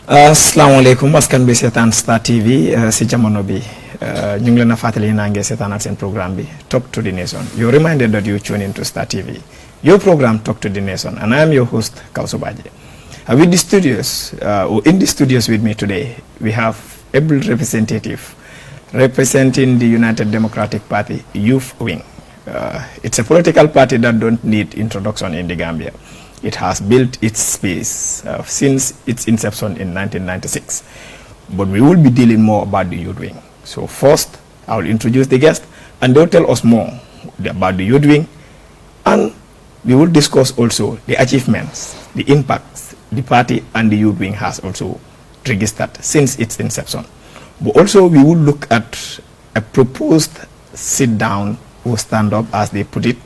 Assalamualaikum askan bi seetaan Star TV si jamono bi ñu ngi leen a fàttali naa ngeen seetaanaat seen programme bi Talk to the Nation. You're reminded that you tune into Star TV. Your program Talk to the Nation, and I am your host Kausubaje. With the studios, or in the studios with me today, we have able representative representing the United Democratic Party Youth Wing. It's a political party that don't need introduction in the Gambia. It has built its space since its inception in 1996. But we will be dealing more about the Youth Wing. So first, I will introduce the guest, and they'll tell us more about the Youth Wing, and we will discuss also the achievements, the impacts the party and the Youth Wing has also registered since its inception. But also we will look at a proposed sit-down or stand-up, as they put it,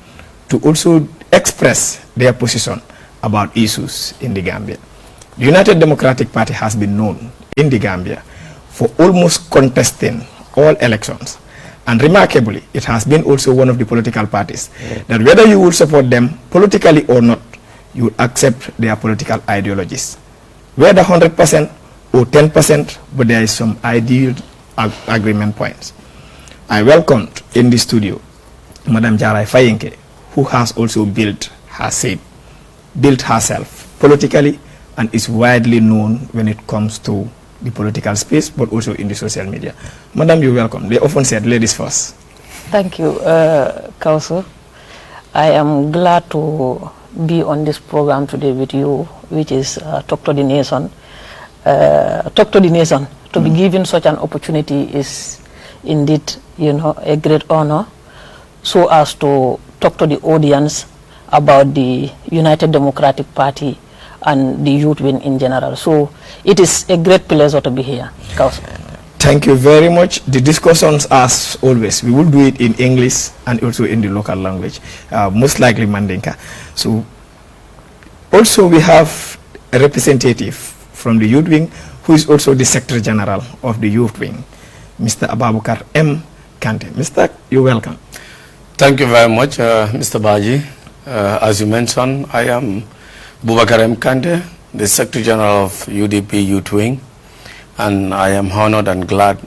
to also express their position about issues in the Gambia. The United Democratic Party has been known in the Gambia for almost contesting all elections. And remarkably, it has been also one of the political parties that whether you will support them politically or not, you will accept their political ideologies. Whether 100% or 10%, but there is some ideal agreement points. I welcomed in the studio Madam Jarai Fayenke, who has also built herself politically and is widely known when it comes to the political space, but also in the social media. Madam, you're welcome. They often said, ladies first. Thank you, Kausu. I am glad to be on this program today with you, which is Talk to the Nation. Talk to the Nation. To be given such an opportunity is indeed, a great honor, so as to talk to the audience about the United Democratic Party and the Youth Wing in general. So it is a great pleasure to be here. Thank you very much. The discussions, as always, we will do it in English and also in the local language, most likely Mandinka. So also we have a representative from the Youth Wing who is also the Secretary General of the Youth Wing, Mr. Ababukar M. Kante. Mr. You're welcome. Thank you very much, Mr. Baji. As you mentioned, I am Bubakar M. Kante, the Secretary General of UDP Youth Wing, and I am honored and glad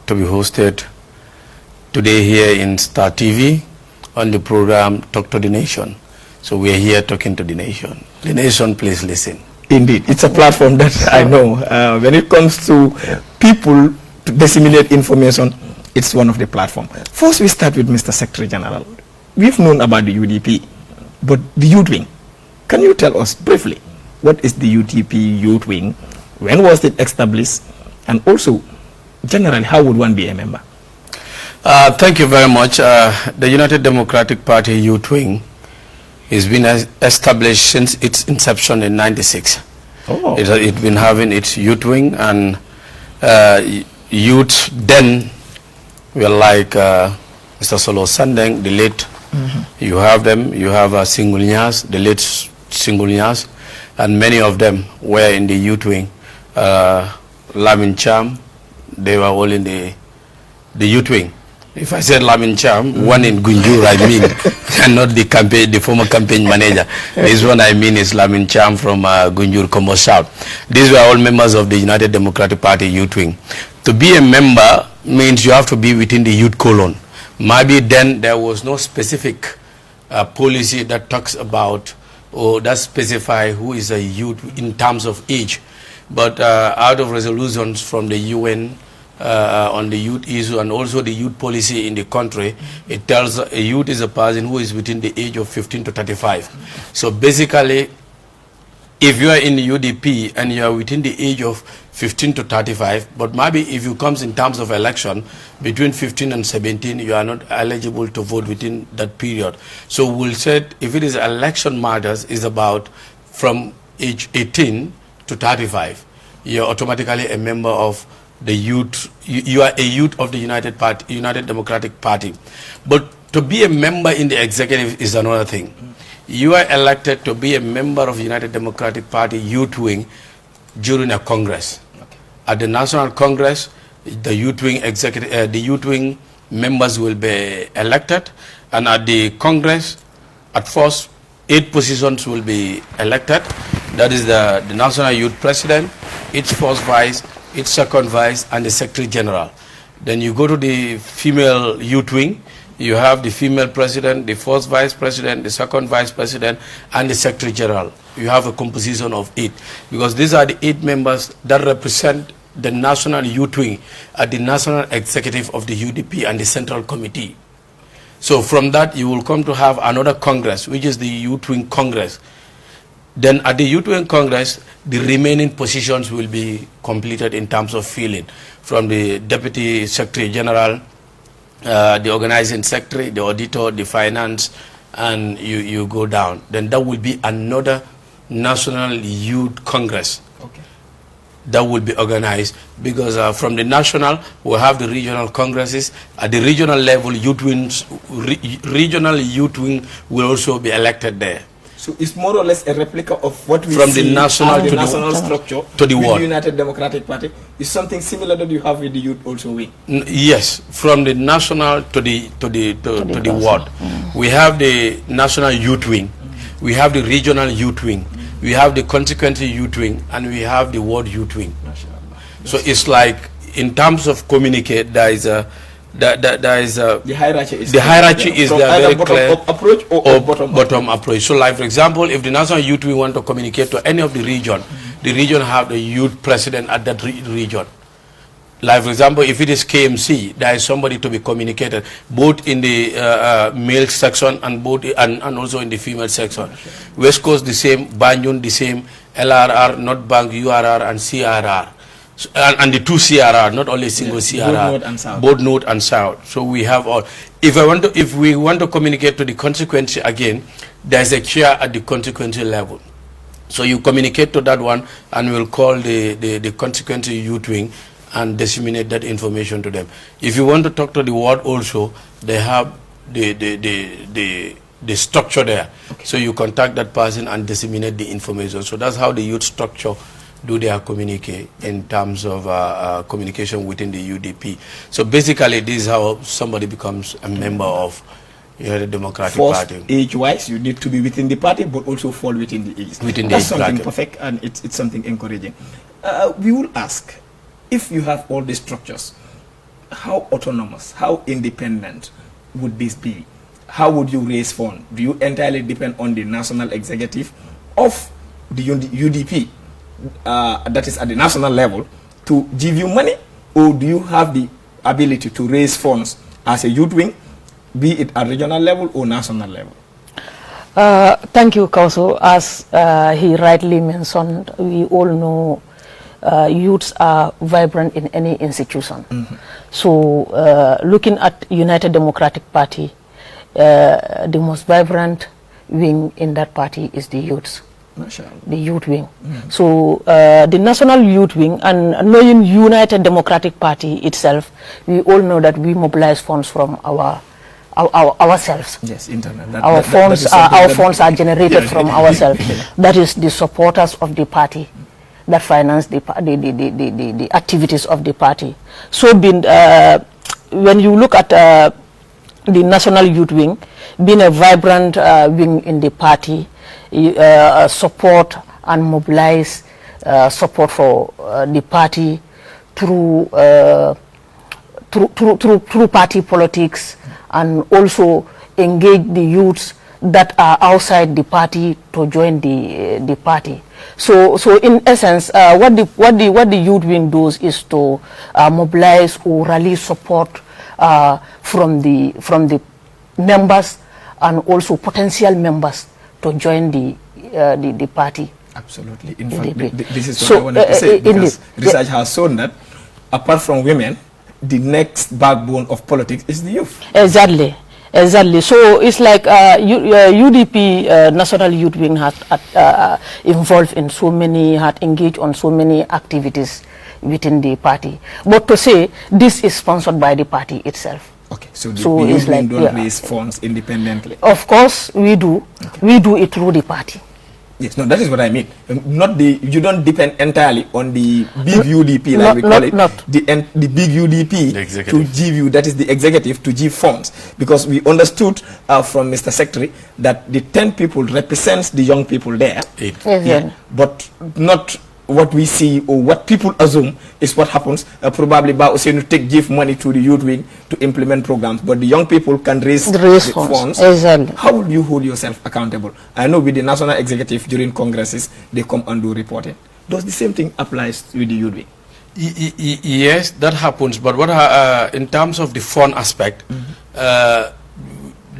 to be hosted today here in Star TV on the program Talk to the Nation. So we are here talking to the nation. The nation, please listen. Indeed, it's a platform that I know. When it comes to people to disseminate information, it's one of the platforms. First, we start with Mr. Secretary General. We've known about the UDP, but the Youth Wing. Can you tell us briefly what is the UDP Youth Wing? When was it established? And also, generally, how would one be a member? Thank you very much. The United Democratic Party Youth Wing has been established since its inception in '96. Oh. It's been having its Youth Wing, and youth then were like Mr. Solo Sandeng, the late. You have them. You have Singulias, the late Singulias, and many of them were in the Youth Wing. Lamin Cham, they were all in the Youth Wing. If I said Lamin Cham, one in Gunjur, I mean, and not the former campaign manager. This one I mean is Lamin Cham from Gunjur, Kombo South. These were all members of the United Democratic Party Youth Wing. To be a member means you have to be within the youth column. Maybe then there was no specific policy that talks about or that specify who is a youth in terms of age. But out of resolutions from the UN on the youth issue and also the youth policy in the country, it tells a youth is a person who is within the age of 15 to 35. So basically, if you are in the UDP and you are within the age of 15 to 35, but maybe if you comes in terms of election, between 15 and 17, you are not eligible to vote within that period. So we'll say if it is election matters, is about from age 18 to 35, you're automatically a member of the youth. You are a youth of the United Democratic Party. But to be a member in the executive is another thing. You are elected to be a member of the United Democratic Party Youth Wing during a Congress. Okay. At the National Congress, the Youth Wing members will be elected, and at the Congress, at first, 8 positions will be elected. That is the National Youth President, its first vice, its second vice, and the secretary general. Then you go to the female youth wing, you have the female president, the first vice president, the second vice president, and the secretary general. You have a composition of 8, because these are the 8 members that represent the national youth wing at the national executive of the UDP and the central committee. So from that, you will come to have another congress, which is the youth wing congress. Then at the youth wing congress, the remaining positions will be completed in terms of filling, from the deputy secretary general, the organizing secretary, the auditor, the finance, and you go down. Then that will be another national youth congress. Okay. That will be organized, because from the national, we'll have the regional congresses. At the regional level, regional youth wing will also be elected there. So it's more or less a replica of what we from see the national as to the national structure to the with ward. the United Democratic Party. Is something similar that you have with the youth also wing? Yes, from the national to the ward. We have the national youth wing, we have the regional youth wing, we have the consequently youth wing, and we have the ward youth wing. So it's like, in terms of communicate, there is a the hierarchy is there very clear approach or bottom approach. So like, for example, if the national youth wing want to communicate to any of the region have the youth president at that region. Like, for example, if it is KMC, there is somebody to be communicated both in the male section and also in the female section. West Coast the same, Banjul the same, LRR, North Bank, URR, and CRR. And the 2 CRR, not only single CRR, both North and South. So we have all. If we want to communicate to the consequence again, there's a chair at the consequence level. So you communicate to that one, and we'll call the consequence youth wing and disseminate that information to them. If you want to talk to the ward also, they have the structure there. Okay. So you contact that person and disseminate the information. So that's how the youth structure do their communicate in terms of communication within the UDP. So basically, this is how somebody becomes a member of the Democratic Party. Age-wise, you need to be within the party, but also fall within the age. That's something perfect, and it's something encouraging. We will ask, if you have all these structures, how autonomous, how independent would this be? How would you raise funds? Do you entirely depend on the national executive of the UDP? That is at the national level to give you money, or do you have the ability to raise funds as a youth wing, be it at regional level or national level? Thank you, Kauso. As he rightly mentioned, we all know youths are vibrant in any institution. So looking at United Democratic Party, the most vibrant wing in that party is the youths. The youth wing. So the national youth wing, and knowing United Democratic Party itself, we all know that we mobilize funds from ourselves. Yes, internal. Our funds are generated from ourselves. That is the supporters of the party that finance the activities of the party. So when you look at the national youth wing, being a vibrant wing in the party, support and mobilize support for the party through party politics, and also engage the youths that are outside the party to join the party. So in essence, what the youth wing does is to mobilize or rally support from the members and also potential members to join the party. Absolutely. In fact, this is what I wanted to say, because research has shown that apart from women, the next backbone of politics is the youth. Exactly. So it's like UDP National Youth Wing had involved in had engaged on so many activities within the party. But to say this is sponsored by the party itself. Okay, so the youth wing don't raise funds independently. Of course, we do. Okay. We do it through the party. Yes, no, that is what I mean. You don't depend entirely on the big UDP, like we call it, the big UDP to give you, that is the executive, to give funds. Because we understood from Mr. Secretary that the 10 people represents the young people there. Yes. But not what we see or what people assume is what happens. Probably by also give money to the youth wing to implement programs, but the young people can raise the funds. Exactly. How will you hold yourself accountable? I know with the national executive during congresses, they come and do reporting. Does the same thing applies with the youth wing? Yes, that happens. But what in terms of the fund aspect,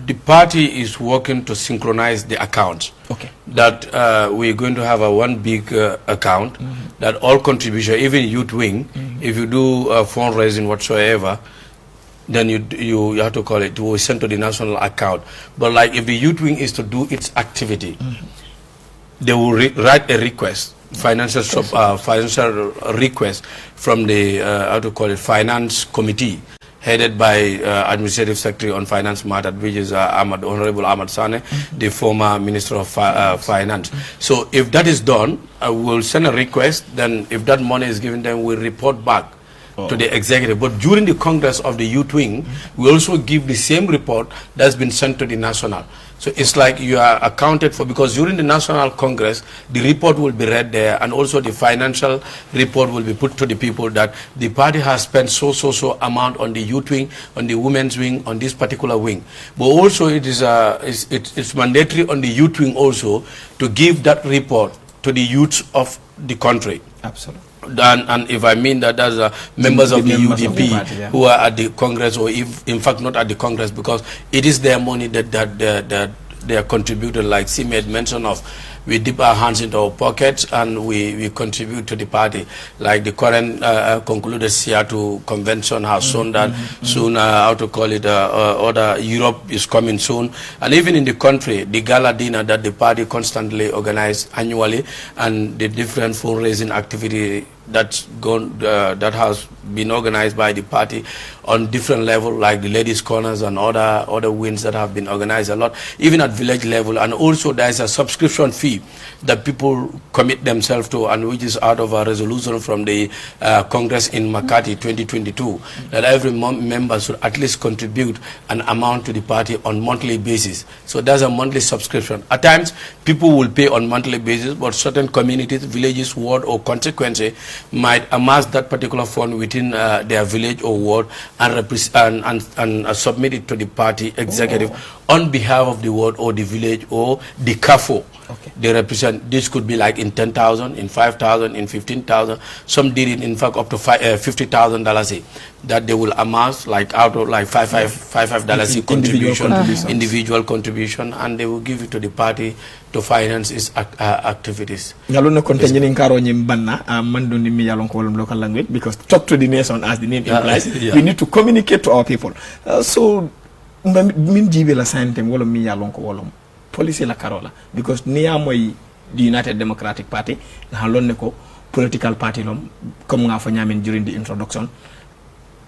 the party is working to synchronize the accounts. Okay. That we're going to have a one big account that all contribution, even youth wing, if you do fundraising whatsoever, then you have to call it, we send to the national account. But like if the youth wing is to do its activity, they will write a request, financial request from the how to call it, finance committee, headed by Administrative Secretary on Finance Matter, which is Honorable Ahmad Sane, the former Minister of Finance. So if that is done, we'll send a request. Then if that money is given, then we'll report back to the executive. But during the Congress of the Youth Wing, we also give the same report that's been sent to the National. So it's like you are accounted for, because during the National Congress, the report will be read there, and also the financial report will be put to the people that the party has spent so amount on the youth wing, on the women's wing, on this particular wing. But also it is it's mandatory on the youth wing also to give that report to the youths of the country. Absolutely. And if I mean that as members of the UDP party, who are at the Congress, or if in fact not at the Congress, because it is their money that they are contributed, like C made mention of. We dip our hands into our pockets and we contribute to the party. Like the current concluded Seattle convention has shown that soon, how to call it, other Europe is coming soon. And even in the country, the gala dinner that the party constantly organizes annually, and the different fundraising activity that's gone, that has been organized by the party on different level, like the ladies' corners and other wins that have been organized a lot, even at village level. And also there is a subscription fee that people commit themselves to, and which is out of a resolution from the Congress in Makati 2022, that every member should at least contribute an amount to the party on monthly basis. So there's a monthly subscription. At times, people will pay on monthly basis, but certain communities, villages, ward, or constituency might amass that particular fund within their village or ward and submit it to the party executive on behalf of the ward or the village or the CAFO. Okay. They represent, this could be like in 10,000, in 5,000, in 15,000. Some did it in fact up to $50,000 that they will amass, like out of like $5 individual contribution, and they will give it to the party to finance its activities. Local language, because talk to the nation, as the name implies, we need to communicate to our people. So min jibe la santem wala mi yalon ko wolom policy la karola, because niya moy the United Democratic Party na lon ne ko political party lom, comme nga fa ñamen during the introduction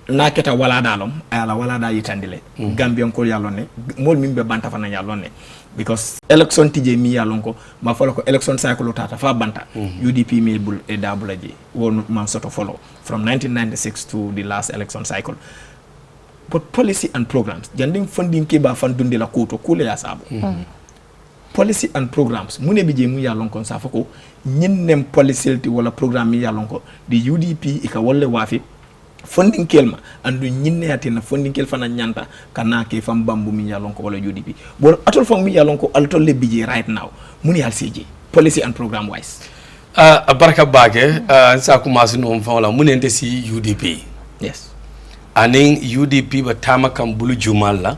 na keta wala dalom ala wala da yitandile Gambian ko yalon ne mol mimbe banta fa na yalon ne, because election tije mi yalon ko ma folo ko election cycle tata fa banta UDP milbul e dabulaji won man sort of follow from 1996 to the last election cycle. But policy and programs, janding funding keba fundundi la kuto kule ya sabu. Policy and programs, mune bije mu ya lonko safako, nyinem policy ti wala program ya lonko, di UDP ika wale wafi, funding kelma, andu nyine ati na funding kelfa na nyanta, kana ke fam bambu mi ya lonko wala UDP. But atol fam mi ya lonko altol le bije right now, mune al CJ, policy and program wise. Baraka bage, sa kumasi no mfawala, mune ente si UDP. Yes. Aning UDP batama kambulu jumala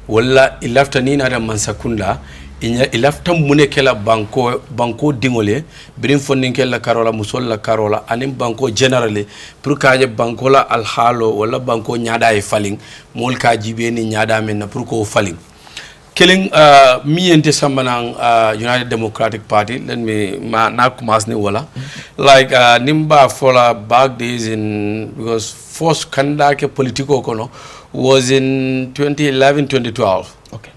wala ilafta nina da mansakunda ilafta mune kela banko dingole birin funding kela karola musola karola aning banko generally pour kaje banko la alhalo wala banko nyada e faling mol ka jibe ni nyada men na pour ko faling killing me and Sambanang United Democratic Party, let me na kumasni wala like nimba for back days in, because first kandake politico kono was in 2011-2012. Okay.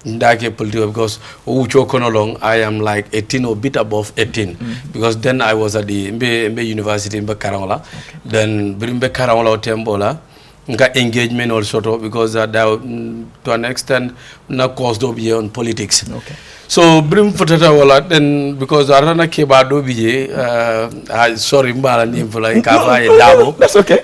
Ndake politico, because ucho kono long I am like 18 or bit above 18 because then I was at the Mbe University in Karangola. Then Mbe Karangola Tembola engagement also because to an extent na caused up here on politics. Okay. So brim futata wala then because arana keba do bije sorry mbala name for like Dabo. That's okay.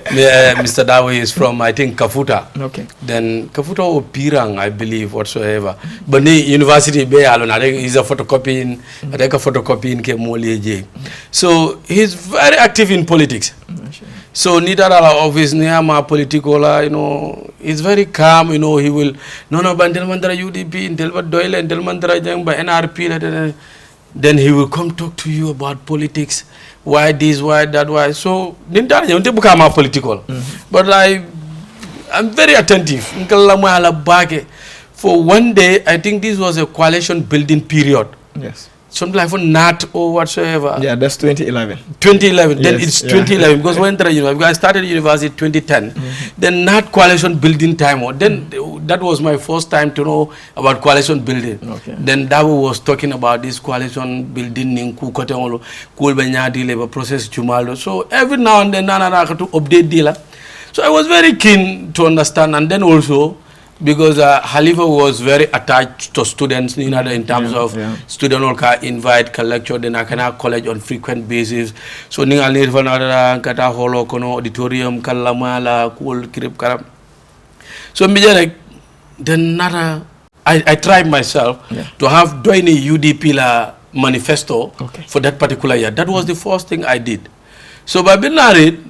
Mr. Dabo is from I think Kafuta. Okay. Then Kafuta or Pirang I believe whatsoever. But the university be alone I think he's a photocopying I think a photocopying ke Molieje. So he's very active in politics. So Nidara office Niama political, he's very calm, he will Bandel Mandara UDP, Delva Doyle and Del Mandara Jang by NRP, then he will come talk to you about politics, why this, why that, why. So Nidara don't become a political. But I'm very attentive. For one day, I think this was a coalition building period. Yes. Something like for NAT or whatsoever. Yeah, that's 2011. 2011. Then Yes, it's 2011 because when I started university 2010. Then NAT coalition building time. Then that was my first time to know about coalition building. Okay. Then Dabo was talking about this coalition building in Kukotengolo, Kulbanyadi labor process Chumaldo. So every now and then Nana to update dealer. So I was very keen to understand, and then also because Halifa was very attached to students in terms of student invite, lecture, then I can college on frequent basis. So ningal nirvana kata holo kono auditorium kalamala cool kirip karam. So then I tried myself to have doing a UDP la manifesto for that particular year. That was the first thing I did. So by being married,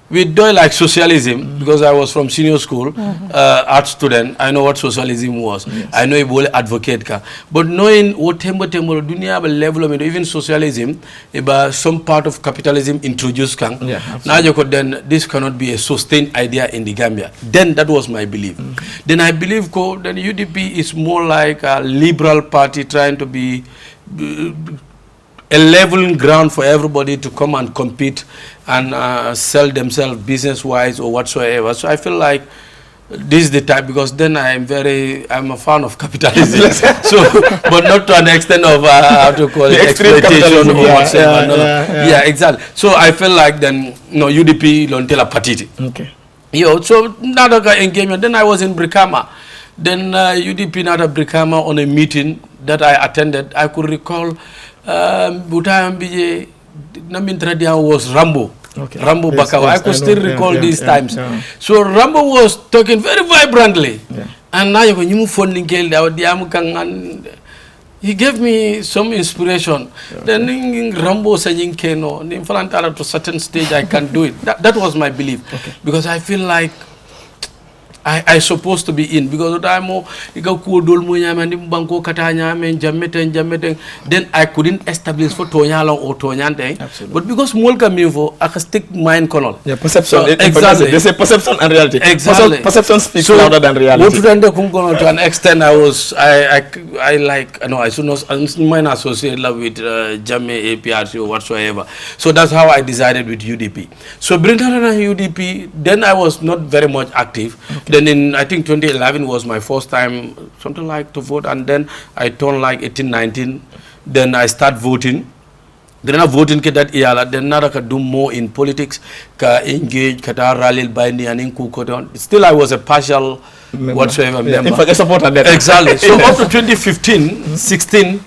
we do like socialism because I was from senior school, art student. I know what socialism was. Yes. I know a advocate ka. But knowing what tembo dunia level of even socialism, about some part of capitalism introduced kang. Now then this cannot be a sustained idea in the Gambia. Then that was my belief. Then I believe then UDP is more like a liberal party trying to be a leveling ground for everybody to come and compete and sell themselves business-wise or whatsoever. So I feel like this is the type, because then I'm a fan of capitalism. So, but not to an extent of how to call it exploitation or whatsoever. Yeah, exactly. So I feel like then UDP don't tell a patiti. Okay. So another engagement. Then I was in Brikama. Then UDP nada Brikama on a meeting that I attended. I could recall Butayambije Namintradia was Rambo. Okay. Rambo yes, Bakawa. Yes, I could still recall these times. Yeah. So Rambo was talking very vibrantly. Yeah. And now you funding and he gave me some inspiration. Yeah. Then Rambo saying Keno, to a certain stage I can do it. That was my belief. Okay. Because I feel like I supposed to be in, because then I couldn't establish for Tonyalo or Tonyante. But because Molka Mivo, I can stick mind colonel. Yeah, perception. So, exactly. They say perception and reality. Exactly. Perception speaks louder than reality. To an extent, I like, no, I should not mind associate with Jamme, APRC or whatsoever. So that's how I decided with UDP. So Brinton and UDP, then I was not very much active. Okay. Then in, I think 2011 was my first time, something like to vote, and then I turned like 18, 19. Then I start voting. Then I voting that year. Then I could do more in politics, engage, rally, binding, and still I was a partial whatsoever member. In fact, I supported that. Exactly. So up to 2015, 16.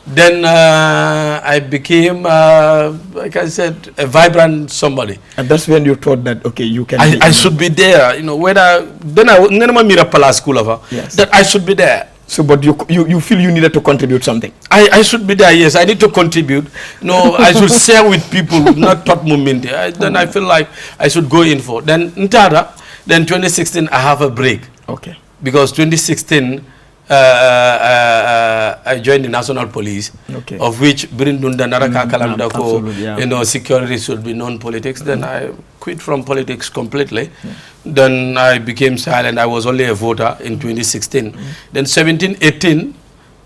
Then I became, like I said, a vibrant somebody. And that's when you thought that, okay, you can I should be there, whether, then I never made a palace school of her, yes, that I should be there. So, but you feel you needed to contribute something? I should be there, yes, I need to contribute. No, I should share with people, not top moment. Then I feel like I should go in for. Then, then 2016, I have a break. Okay. Because 2016, I joined the National Police, okay, of which Brindunda Naraka Kalamdako, security should be non-politics. Then I quit from politics completely. Yeah. Then I became silent. I was only a voter in 2016. Then 17, 18,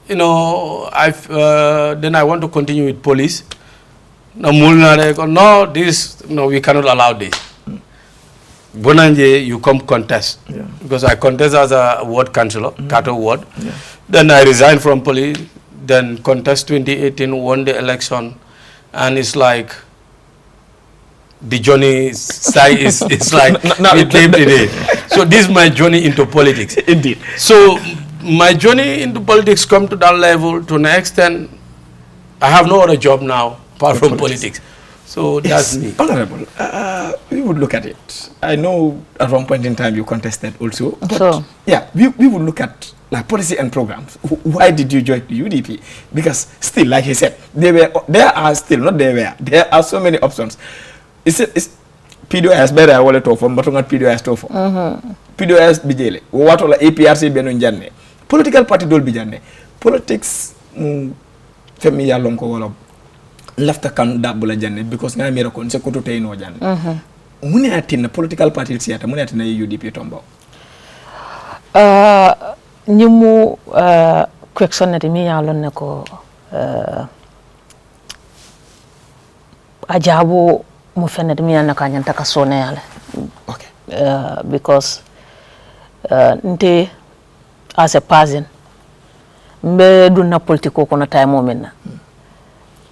then I want to continue with police. No, we cannot allow this. Bonanje, you come contest. Yeah. Because I contest as a ward councillor, Kato ward. Yeah. Then I resigned from police, then contest 2018, won the election, and it's like the journey side is like we came today. So this is my journey into politics. Indeed. So my journey into politics come to that level to an extent. I have no other job now apart from politics. So that's me. Honorable, we would look at it. I know at one point in time you contested also. But so yeah, we would look at like policy and programs. Why did you join the UDP? Because still, like he said, there are so many options. It's PDOS better I wallet offer, but not PDOS offer. PDOS bijele. What all APRC benu janne. Political party dol bijane. Politics femi ya lonko wala lafta kan dabula janne because nga mira kon se ko to tay no janne. Mune atina political party siata mune atina UDP tombo. Nyimu question na mi ya lon ne ko ajabu mu fennet mi yana ka nyanta ka sone yale. Okay. Because nte as a person mbe dunna politiko kono time moment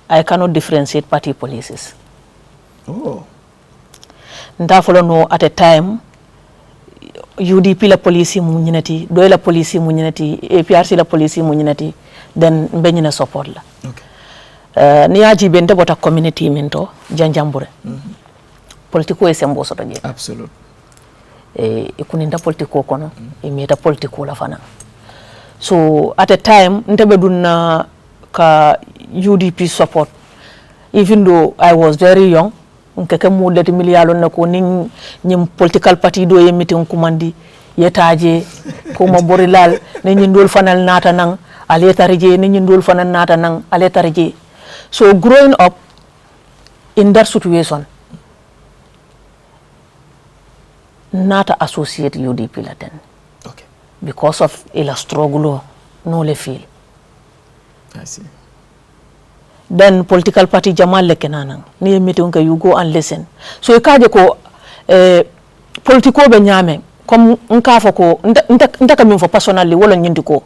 I cannot differentiate party policies. Oh. Nta follow no at a time UDP la police mu nyinati do la police mu nyinati APRC la police mu nyinati then mbe nyina support la. Okay. Ni yaji bente bota community minto janjambure. Politiko e sembo soto je. Absolutely. Ikuninda politiko kono imeta politiko la fana. So at a time ntebe dunna ka UDP support even though I was very young nkeke mudati miliyalo nako nyim political party do ye meeting kumandi yetaje ko ma borilal ne nyindol fanal nata nang aletarije ne nyindol fanal nata nang aletarije. So growing up in that situation not associate UDP laten. Okay. Because of ila struggle no le feel. I see. Then political party jamal le kenanang ni meeting you go and listen. So ikaje ko politiko be nyame comme nka fako nta kam fo personally wala nyindi ko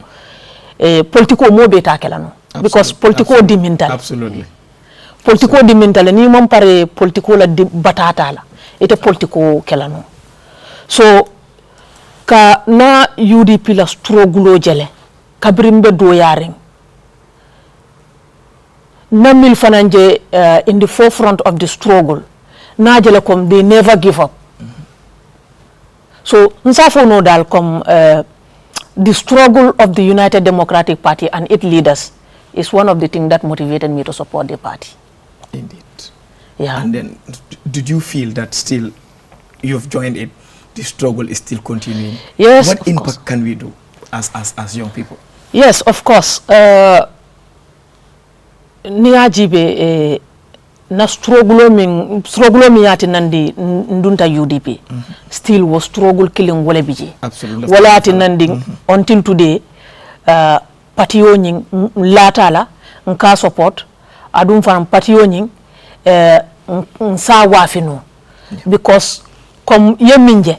politiko mo be takelano because politiko di mental. Absolutely. Politiko di mental ni mom pare politiko la di batata la ite politiko kelano. So ka na UDP la struggle jele kabrimbe do yaring namil fananje in the forefront of the struggle na jele kom they never give up. So nsafo no dal kom the struggle of the United Democratic Party and its leaders is one of the things that motivated me to support the party. Indeed. Yeah. And then did you feel that still you've joined it, the struggle is still continuing? Yes. What impact can we do as young people? Yes, of course. Ni ajibe na struggle mi yati nandi ndunta UDP still was struggle killing wala biji. Absolutely. Wala ati nandi until today patio nying latala nka support adum fan patio nying nsa wafinu because comme yeminje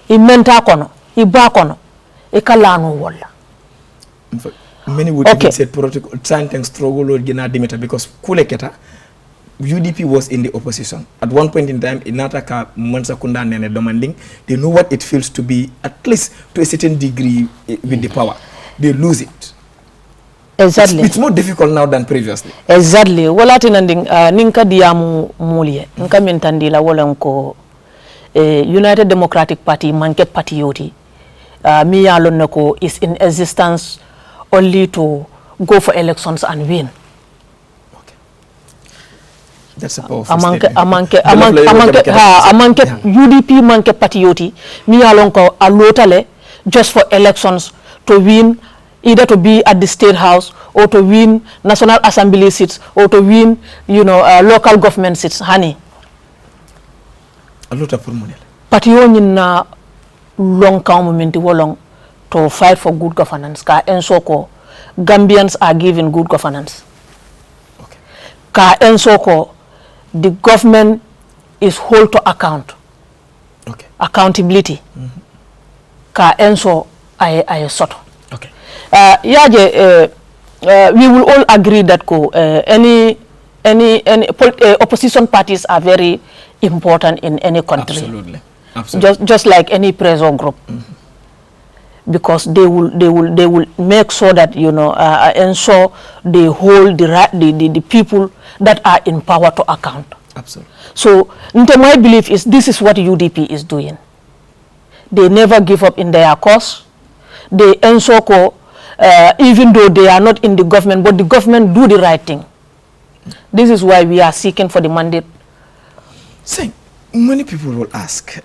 I menta kono I ba kono e kalanu wala. Many would even say political something struggle or gina dimeta because kuleketa UDP was in the opposition. At one point in time, Inataka Mansakunda Nene demanding, they know what it feels to be, at least to a certain degree, with the power. They lose it. Exactly. It's more difficult now than previously. Exactly. Wala tinanding ninka diamu mulie. Nka mentandila wala nko United Democratic Party manke party yoti. Mi alon nako is in existence only to go for elections and win. That's a powerful amanke UDP manke patriotti mi alon ko alotale just for elections to win, either to be at the state house or to win national assembly seats or to win local government seats hani alota pour monel patriotti na long ka momenti wolong to fight for good governance ka ensoko Gambians are given good governance. Ka ensoko the government is held to account. Accountability. Ka enso ay soto. We will all agree that any opposition parties are very important in any country. Absolutely. Just like any pressure group. Because they will make sure that ensure they hold the people that are in power to account. Absolutely. So my belief is this is what UDP is doing. They never give up in their cause. They ensure even though they are not in the government, but the government do the right thing. This is why we are seeking for the mandate. See, many people will ask,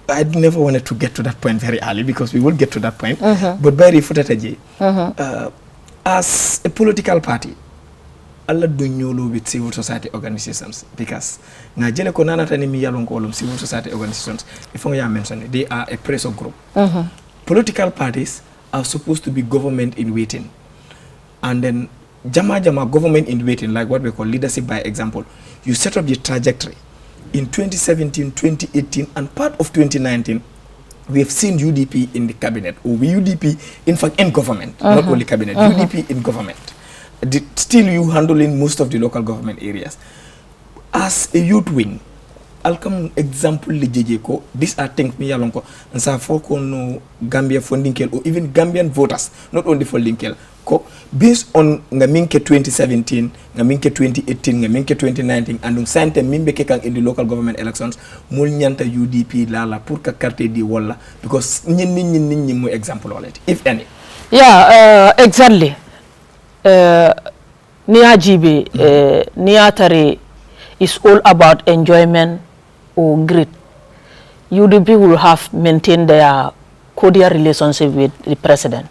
I never wanted to get to that point very early because we will get to that point, but very futataji, as a political party, Allah do nyolo with civil society organizations because na jele ko nanata ni mi yalon ko civil society organizations if I mention they are a pressure group. Political parties are supposed to be government in waiting, and then jama government in waiting, like what we call leadership by example. You set up the trajectory. In 2017, 2018, and part of 2019, we have seen UDP in the cabinet, or UDP, in fact, in government, not only cabinet, UDP in government. Still you handling most of the local government areas. As a youth wing, I'll come example ko. These are things me alonko and sa foko no Gambia funding kel or even Gambian voters, not only funding kel. Based on ngaminke 2017, ngaminke 2018, ngaminke 2019, and sante mimbe kekang in the local government elections, mul nyanta UDP lala pour ka carte di wala because nyin mo example already, if any. Yeah, exactly. Niajibe, Niatare is all about enjoyment or greed. UDP will have maintained their cordial relationship with the president.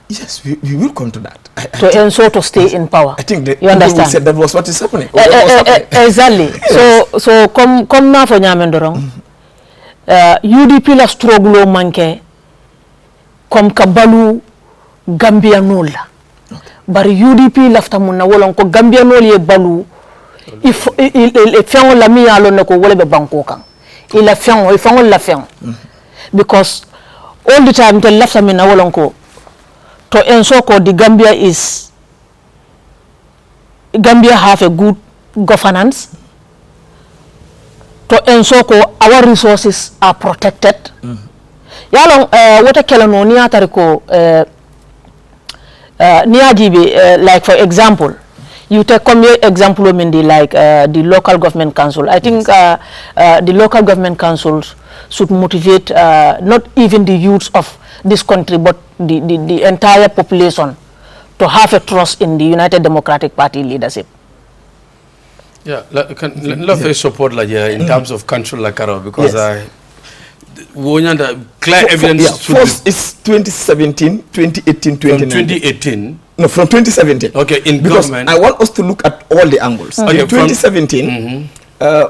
Yes, we will come to that. To ensure to stay in power. I think you understand? Said that was what is happening. Exactly. Yes. So come na fo nyamendorong. UDP la struggle manke comme kabalu Gambia nola. Bari UDP lafta mun na wolon ko Gambia nol ye balu if fiango la mi alo ne ko wole be banko kan. Il fiango la fiango. Because all the time the lafta min na wolon ko to ensure the Gambia have a good governance, to ensure our resources are protected. Yalong what a kelano ni atariko niajibe like for example, you take come example mindi like the local government council. I think the local government councils should motivate not even the youths of this country but the entire population to have a trust in the United Democratic Party leadership. Yeah, let's support in terms of country like Karo because clear evidence. First is 2017, 2018, 2019. 2018. No, from 2017. Okay, in because government. I want us to look at all the angles. Okay, in 2017,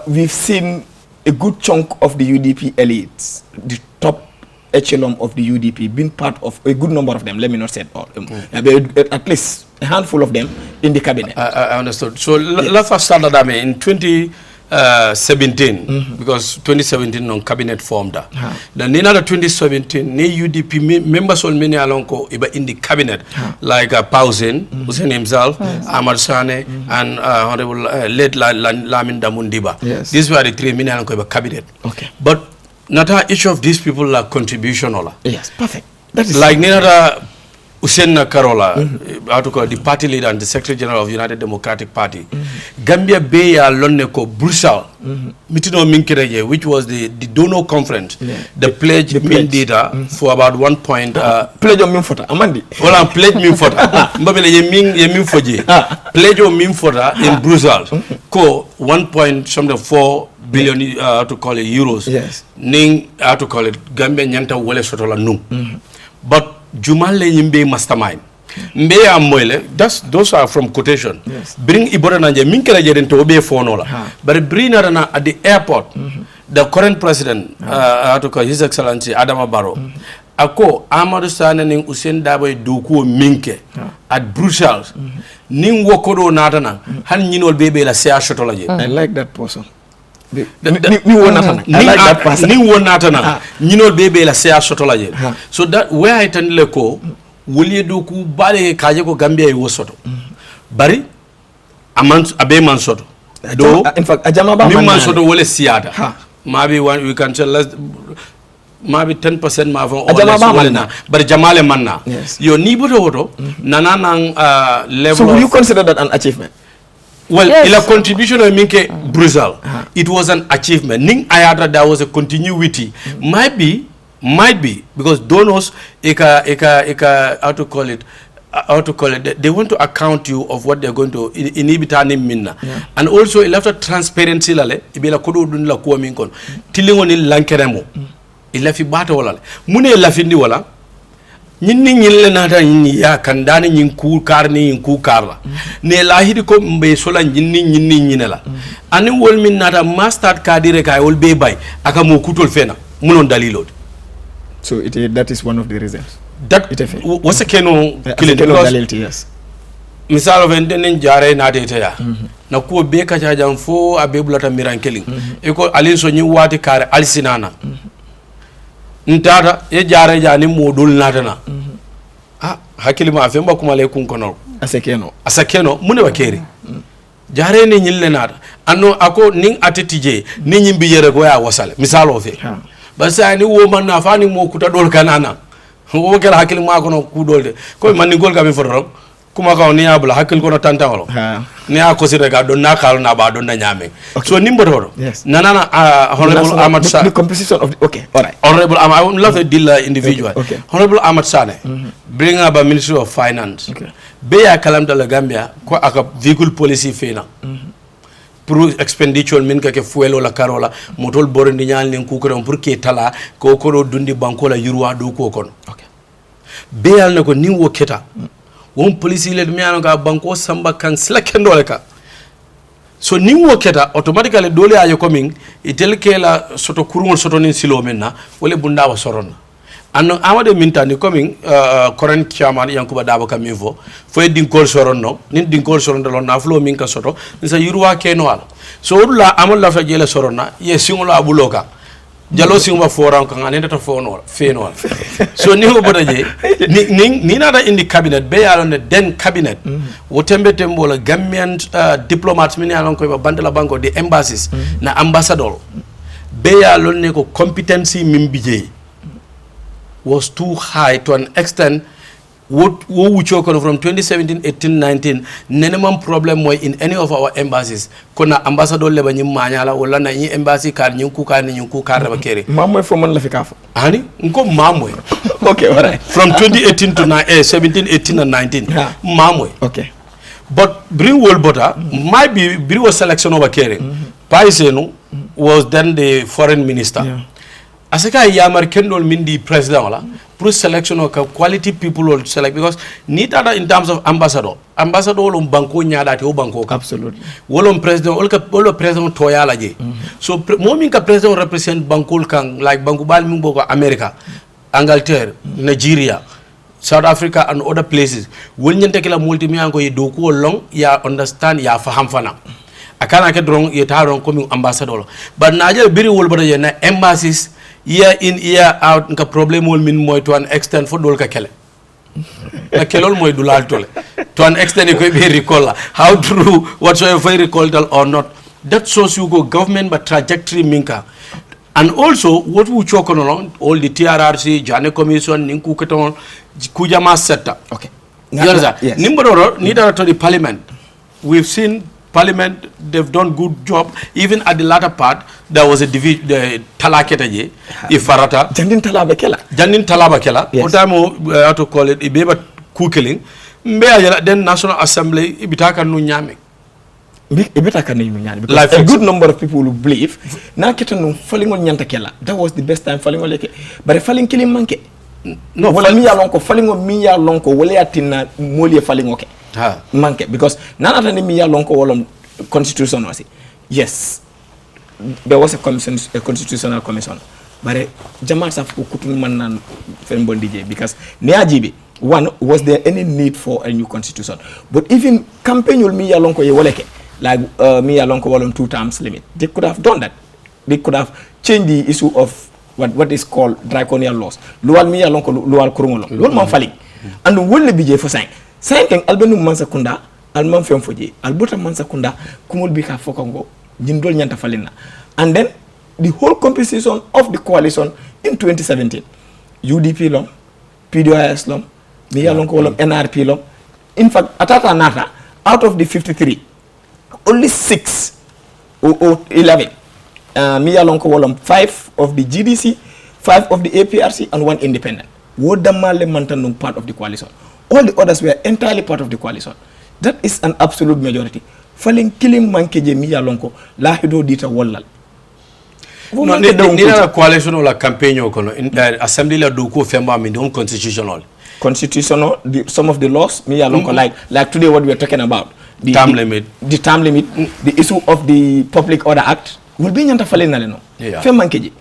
we've seen a good chunk of the UDP elites, the top echelon of the UDP, been part of a good number of them. Let me not say all. At least a handful of them in the cabinet. I understood. So let's start that in 2017, because 2017 on cabinet formed. Then in 2017, ni UDP members on many along in the cabinet, like Pausen, Hussein himself, Ahmad Sane, and Honorable late Lamin Damundiba. Yes. These were the three many along cabinet. Okay. But not each of these people are contribution. Yes, perfect. That is like Nina Hussein Karola, the party leader and the Secretary General of the United Democratic Party. Gambia Bay Loneko Brussels, Mitino Minkereje, which was the donor conference, the pledge data for about 1 point. Pledge of Minfota, Amandi. Well, pledge Minfota. Mbabele Yemin Foji. Pledge of Minfota in Brussels. Co 1.4 billion to call it euros. Yes. Ning to call it Gambia Nyanta Wole Sotola Num. But Jumale Yimbe mastermind. Mbe amoyle, those are from quotation. Yes. Bring Ibora Nanje, Minkera Jeren to obey Fonola. But bring her at the airport, the current president, to call His Excellency Adama Barrow. Ako Amadou Sane ning Hussein Daboy Duku Minke at Brussels. Ning Wokodo Natana, Han Ninol Bebe la Sea Shotolaje. I like that person. Ni wonatana nyino bebe la sea shotolaje. So that where I tell leko wuli do ku bale kaje ko Gambia e wosoto bari abe man soto do in fact ajama ba man soto wala siyata maybe one we can tell less maybe 10% ma von wala na but jamale manna yo ni boto woto nana nang level. So would you consider that an achievement? Well, ila contribution of Minke Brussels, it was an achievement. Ning ayata there was a continuity. Might be because donors how to call it, they want to account you of what they're going to inhibitani minna. And also il after transparency lale ibela kodo dunla ko min kon tilingo ni lankeremo ila fi bata wala mune la findi wala ñinni ñille nata ñi ya kandani ñin ku karni ñin ku karla ne lahidi ko mbe sola ñinni ñinela ani wol min nata master kadire kay wol be bay aka mo kutol fena munon dalilod. So that is one of the reasons. That was a keno dalilti, yes. Misal of enden jare na data ya na ko be ka jam fo abebulata mirankeling e ko alin so ñi wati kare alsinana ntata e jare jani modul natana hakili ma femba kuma le kun kono asekeno mune bakeri jare ne nyille nata anno ako ning atetije ni nyimbi yere go ya wasale misalo fe basa ni wo man na fani mo kuta dol kanana wo kala hakili ma kono ku dolde ko man ni gol ka mi fotoro kuma ka ni abula hakil kono tantawolo ni a ko sire ga don na kal na ba don na nyame so nimbo do nanana honorable Ahmad Sane the composition of all right honorable I would love a dealer individual honorable Ahmad Sane bring up a ministry of finance be ya kalam de la Gambia ko aka vehicle policy fena pour expenditure min ka ke fuelo la carola motol borindi nyal nen ku ko pour ke tala ko ko dundi banko la yurwa do ko kon be yal ne ko ni wo keta won police le miano ga banko samba kan slakendo le ka so ni wo keta automatically dole ayo coming itel ke la soto kurungol soto nin silo menna wala bunda wa soronna anno amade mintani coming current chairman yankuba dabo kamivo fo din kol soronno nin din kol soronno lon na flo min ka soto ni sa yurwa ke no ala so la amol la fa jele soronna ye singulo abuloka jalo singba foran kan anenda to fono feno so ni ho bodaje ni nada in the cabinet be yalon den cabinet wotembe tembo la Gambian diplomats min yalon ko bandela banko the embassies na ambassador be yalon ne ko competency min bije was too high to an extent what we choke from 2017 18 19 nenema problem moy in any of our embassies kona ambassador le banyim manyala wala na yi embassy kar nyunku kar ba kere mamoy fo man la fi kafo hani nko mamoy okay all right from 2018 to 17 18 and 19 mamoy okay but bring world butter might be bring was selection over kere paisenu was then the foreign minister asaka yamar kendol mindi president wala pour selection of quality people will select because need other in terms of ambassador wolum banko nyaadati o banko absolutely wolum president wolo president toyala je so momin ka president represent bankol kan like banku bal min boko America Angleterre Nigeria South Africa and other places wol nyante kala multimiango ye do ko long ya understand ya faham fana akana ke drong ye taron comme ambassador but naje biri wol bada na embassies year in year out nka problem wol min moy to an extent fo dol ka kele na kelol moy dulal tole to an extent ko be recall how true whatsoever recall or not that shows you go government but trajectory minka and also what we choke on along all the TRRC Jane Commission ninku keton kujama setta okay yes. Nimbo need to the parliament we've seen Parliament, they've done good job. Even at the latter part, there was a division, talaketaje, ifarata. Jandin talaba kela. Yes. Otamo, how to call it, ibeba kukeling. Mbea then National Assembly, ibitaka nu nyame. Ibitaka nu nyame. Because a good number of people who believe, na kita nu falling on nyanta kela. That was the best time falling on leke. But falling killing manke. No, wala miya lonko, falling on miya lonko, wale atina moli falling okay. Manke because none of me lonko wolom constitution was yes there was a constitutional commission but Jamal Saf kutun man nan fen DJ because neajibi one was there any need for a new constitution but even campaign will me lonko ye woleke like me lonko wolom 2 terms limit they could have done that they could have changed the issue of what is called draconian laws luwal mi lonko luwal kurungolo lol man fali and wolle bije for 5 albenu mansa kunda alman fem foje albuta man sakunda kumul bika fokongo jindol nyanta falina. And then the whole composition of the coalition in 2017 UDP lom PDOIS lom mi yalon ko lom NRP lom. In fact atata nata out of the 53 only 6 or 11 mi yalon ko wolom 5 of the GDC, 5 of the APRC and 1 independent. Wodamale mantanung part of the coalition. All the others were entirely part of the coalition. That is an absolute majority. Falling killing mankeje mi yalon ko lahido dita wallal. No, ni na coalition or la campaign or assembly la duko femba min unconstitutional. Constitutional, some of the laws me yalon ko like today what we are talking about. The term limit, the issue of the Public Order Act will be nyanta falena leno. Femba mankeje.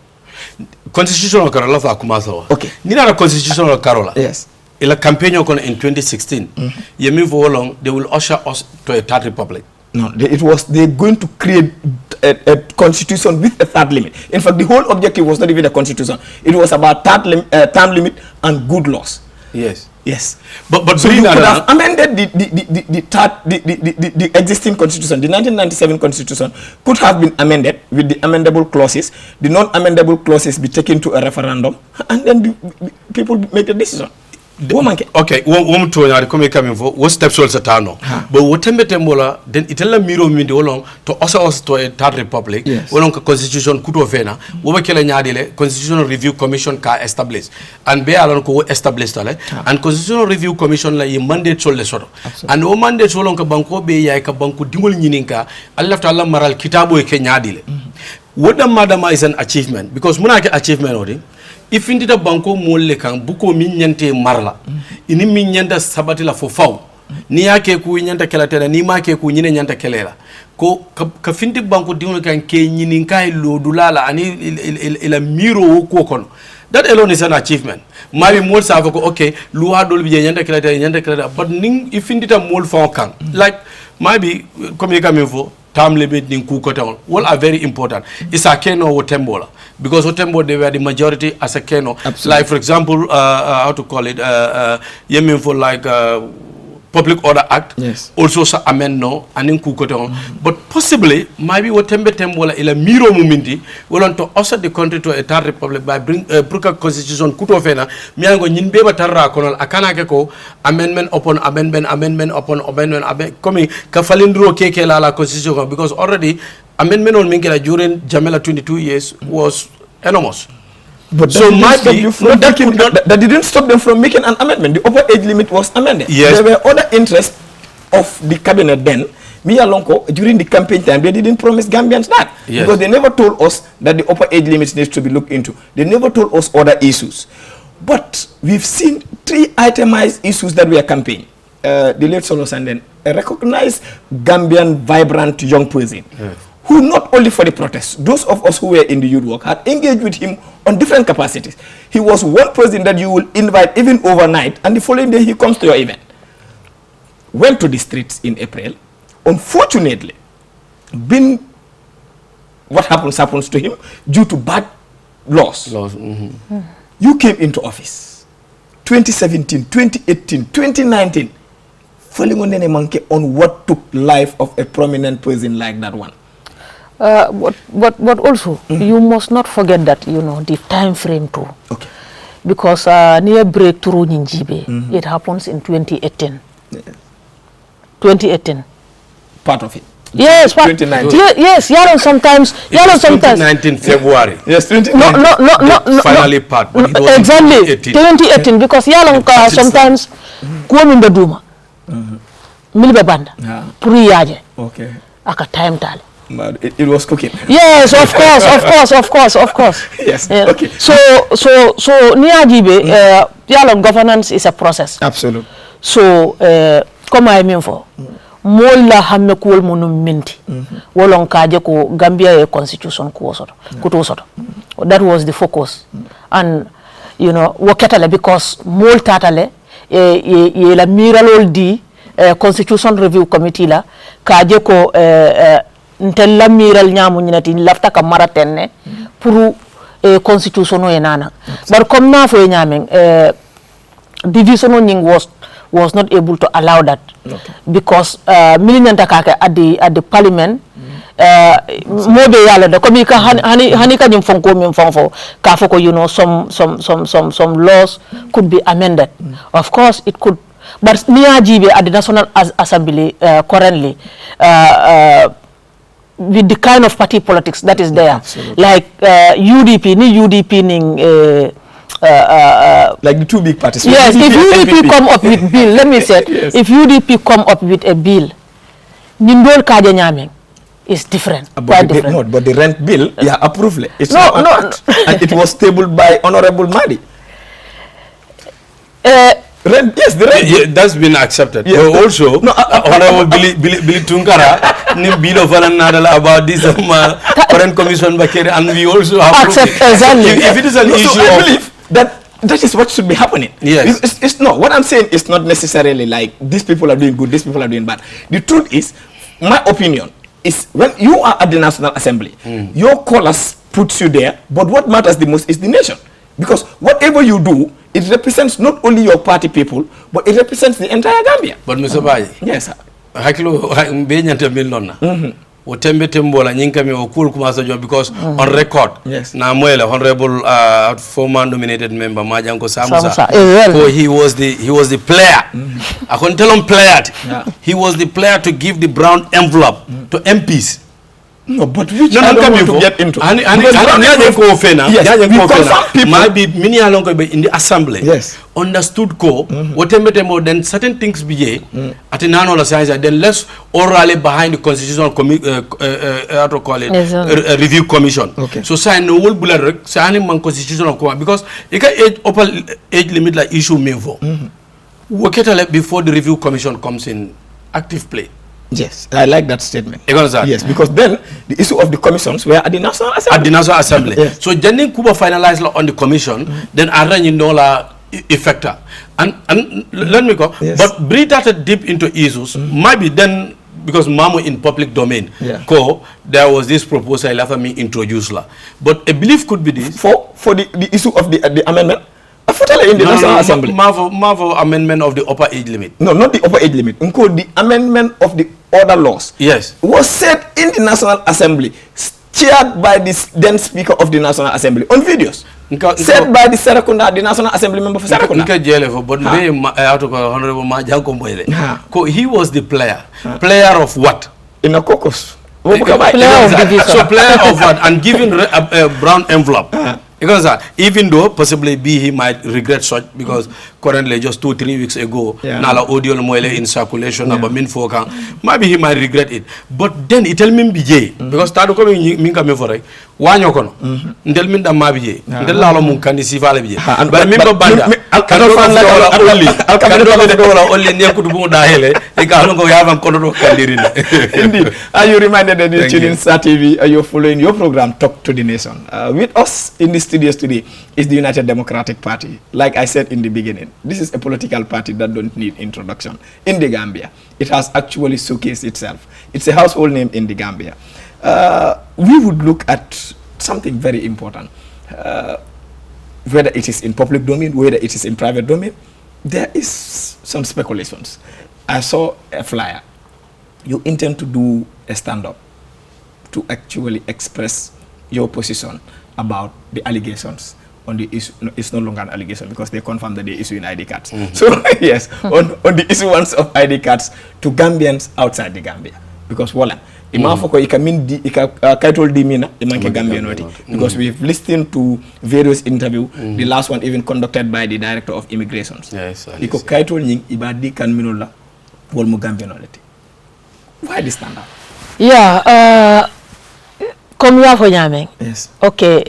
Constitutional Karola fa kumaso. Okay. Ni na constitutional Karola. Yes. In a campaign in 2016, Yemi Volong, they will usher us to a third republic. No, they're going to create a constitution with a third limit. In fact, the whole objective was not even a constitution. It was about term limit and good laws. Yes. Yes. But so you could have amended the existing constitution. The 1997 constitution could have been amended with the amendable clauses. The non-amendable clauses be taken to a referendum, and then the people make a decision. Okay, one to na come coming for what steps also tano. But what tembola then itella miro mindi olong to us to a third republic. Olong constitution kuto fena. Wo kele nyaadile constitutional review commission ka establish. And be alon ko establish tale. And constitutional review commission la ye mandate sol le soto. And o mandate solong ka banko be ya ka banko dingol nyininka Allah ta'ala maral kitabo e ke nyaadile. What the madama is an achievement because muna ke achievement odi. If indeed a banko mole kan buko minyante marla ini minyanda sabati la fofaw ni yake ku nyanta kelatela ni ma ke ku nyine nyanta kelela ko ka findi banko dingo kan ke nyinin kay lo dulala ani ila miro ko kono. That alone is an achievement. Maybe more sa ko okay luwa dol bi nyanta kelatela but ning if indeed a mole fa kan like maybe comme yeka mevo term limit ning ku ko tawon all are very important. Isa keno wo tembola because Otembo they were the majority as a Keno. Absolutely. Like for example, how to call it, Yemen for like Public Order Act. Yes. Also sa amend no and in Kukoton. But possibly maybe Otembe Tembola ila miro mumindi will want to usher the country to a third republic by bring Bruka Constitution Kutofena. Miango Nyinbeba Tarra Konal Akana Keko amendment upon amendment upon amendment coming Kafalindro Keke Lala Constitution because already amendment on Minkela during Jamela 22 years was enormous. But so that didn't stop them from making an amendment. The upper age limit was amended. Yes. There were other interests of the cabinet then. Mia Lonko, during the campaign time, they didn't promise Gambians that. Yes. Because they never told us that the upper age limit needs to be looked into. They never told us other issues. But we've seen 3 itemized issues that we are campaigning. The late Solo Sanden, a recognized Gambian, vibrant young person. Yes. Who not only for the protests, those of us who were in the youth work had engaged with him on different capacities. He was one person that you will invite even overnight and the following day he comes to your event. Went to the streets in April. Unfortunately, what happens to him due to bad laws. You came into office 2017, 2018, 2019, falling on any monkey on what took life of a prominent person like that one. But also, you must not forget that, the time frame too. Okay. Because near breakthrough in Jibe, it happens in 2018. Yeah. 2018. Part of it. Yes, 2019. Yes, sometimes. 2019 February. Yes, 2019. No. Finally part. But it was exactly. 2018 because sometimes go in the Duma. Milbe banda. Puriyaje. Okay. Aka time tali. But it was cooking. Yes, of course. Yes. Yeah. Okay. So Niajibe, governance is a process. Absolutely. So, come I mean for mola hamme kuol munu minti. Wolong kaje ko Gambia constitution kutosoto. That was the focus. And wakatale because mol tatale ye la miralol di constitution review committee la kaje ko ntella miral nyamu nyinati lafta ka maratenne pour constitution o enana bar comme na fo nyamen division o ning was not able to allow that. Okay. Because Milinanta Kaka at the parliament, mobe yala da komi ka hani ka nyum fonko mim fonfo ka foko, you know, some laws could be amended. Of course it could, but niajibe at the National Assembly currently with the kind of party politics that is there. Absolutely. Like UDP ning like the two big parties. Yes, if UDP come up with bill, let me say, yes. if UDP come up with a bill, Nindol Kaja Nyameng is different. Quite different. But the rent bill, approved. It's not an act. And it was tabled by Honorable Madi. Rent, yes, the rent. Yeah, that's been accepted. Yes, but also, Honorable Billy Tunkara, bill of about this current commission, and we also have accept exactly. If it is an issue, I believe that is what should be happening. Yes. It's not. What I'm saying is not necessarily like these people are doing good, these people are doing bad. The truth is, my opinion is, when you are at the National Assembly, your callers puts you there, but what matters the most is the nation. Because whatever you do, it represents not only your party people, but it represents the entire Gambia. But Mr. Baji, yes, sir. Hakilo benyante milona. Otembe tembola nyinkami okul kumasa job because on record. Yes. Na mwele honorable former nominated member Majanko Samusa. So he was the player. I can tell him player. Yeah. He was the player to give the brown envelope to MPs. No, but which No, I don't want to get into. And might be many along in the assembly. Yes. Understood whatever then certain things be at an annual science, then less orally behind the constitutional how to call it review commission. Okay. So sign no will bullet signing man constitutional because you can age limit like issue me for. Work it before the review commission comes in active play. Yes, I like that statement. Yes, because then the issue of the commissions were at the National Assembly. At the National Assembly. Yes. So, Janin Kuba finalized on the commission, then arrange no la effector. And let me go. Yes. But breathe that deep into issues, maybe then, because Mamu in public domain, there was this proposal after me introduced la. But a belief could be this. For the issue of the amendment? In the National Assembly. Marvel amendment of the upper age limit. No, not the upper age limit. The amendment of the other laws. Yes. Was said in the National Assembly, chaired by the then Speaker of the National Assembly on videos. Said by the Serakunda, the National Assembly member for Serakunda. He was the player. Player of what? In a caucus. Player of division. So player of what? And giving a brown envelope. Because even though possibly he might regret such, because currently just 2-3 weeks ago, Nala audio moele in circulation about Minfoka, maybe he might regret it. But then it tell me BJ, because Tado coming minka me for Wanyokono, tell me that Mabije, the Lalo Munkandi Sivala BJ. But Mimba Banda, only near Kutubunda Hele, they can't go have a Kono Kandirina. Indeed. Are you reminded that you're tuning Star TV, you're following your program, Talk to the Nation? With us in this studios today is the United Democratic Party. Like I said in the beginning, this is a political party that don't need introduction in the Gambia. It has actually showcased itself. It's a household name in the Gambia. We would look at something very important. Whether it is in public domain, whether it is in private domain, there is some speculations. I saw a flyer. You intend to do a stand-up to actually express your position about the allegations on the issue. No, it's no longer an allegation because they confirmed that they issue in ID cards. So yes, on the issuance of ID cards to Gambians outside the Gambia, because voila, because we've listened to various interviews. The last one even conducted by the director of immigrations. Yes. Why this stand up? Yeah. Comme ya fo nyame. Yes. Okay,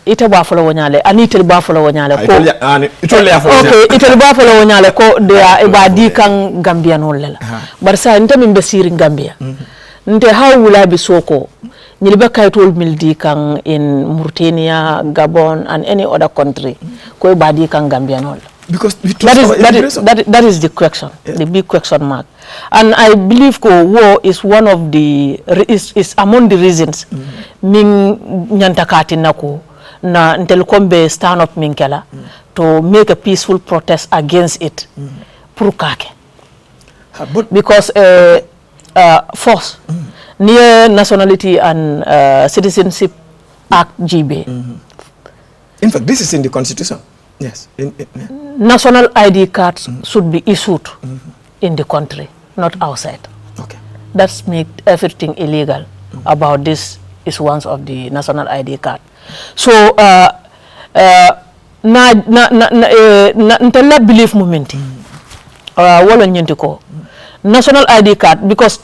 ite ba folo wonyale, ani ite ba folo wonyale ko. Ite le afo. Okay, ite ba folo wonyale ko de e ba di kan Gambian wolela. Bar sa nte min be siri Gambia. Nte how wula bi soko. Nyilbe kaytol mildi kan in Mauritania, Gabon and any other country. Ko ba di kan Gambian wol. Because that is the question, the big question mark. And I believe war is one of the is among the reasons min nyantakati nako na ntelkombe stand up minkela to make a peaceful protest against it. pour kake. But Because first, near Nationality and Citizenship Act GB. in fact, this is in the Constitution. Yes. National ID cards should be issued in the country, not outside. Okay. That's make everything illegal about this issuance of the national ID card. So, ntella belief momenti. Wala nyenti ko. National ID card because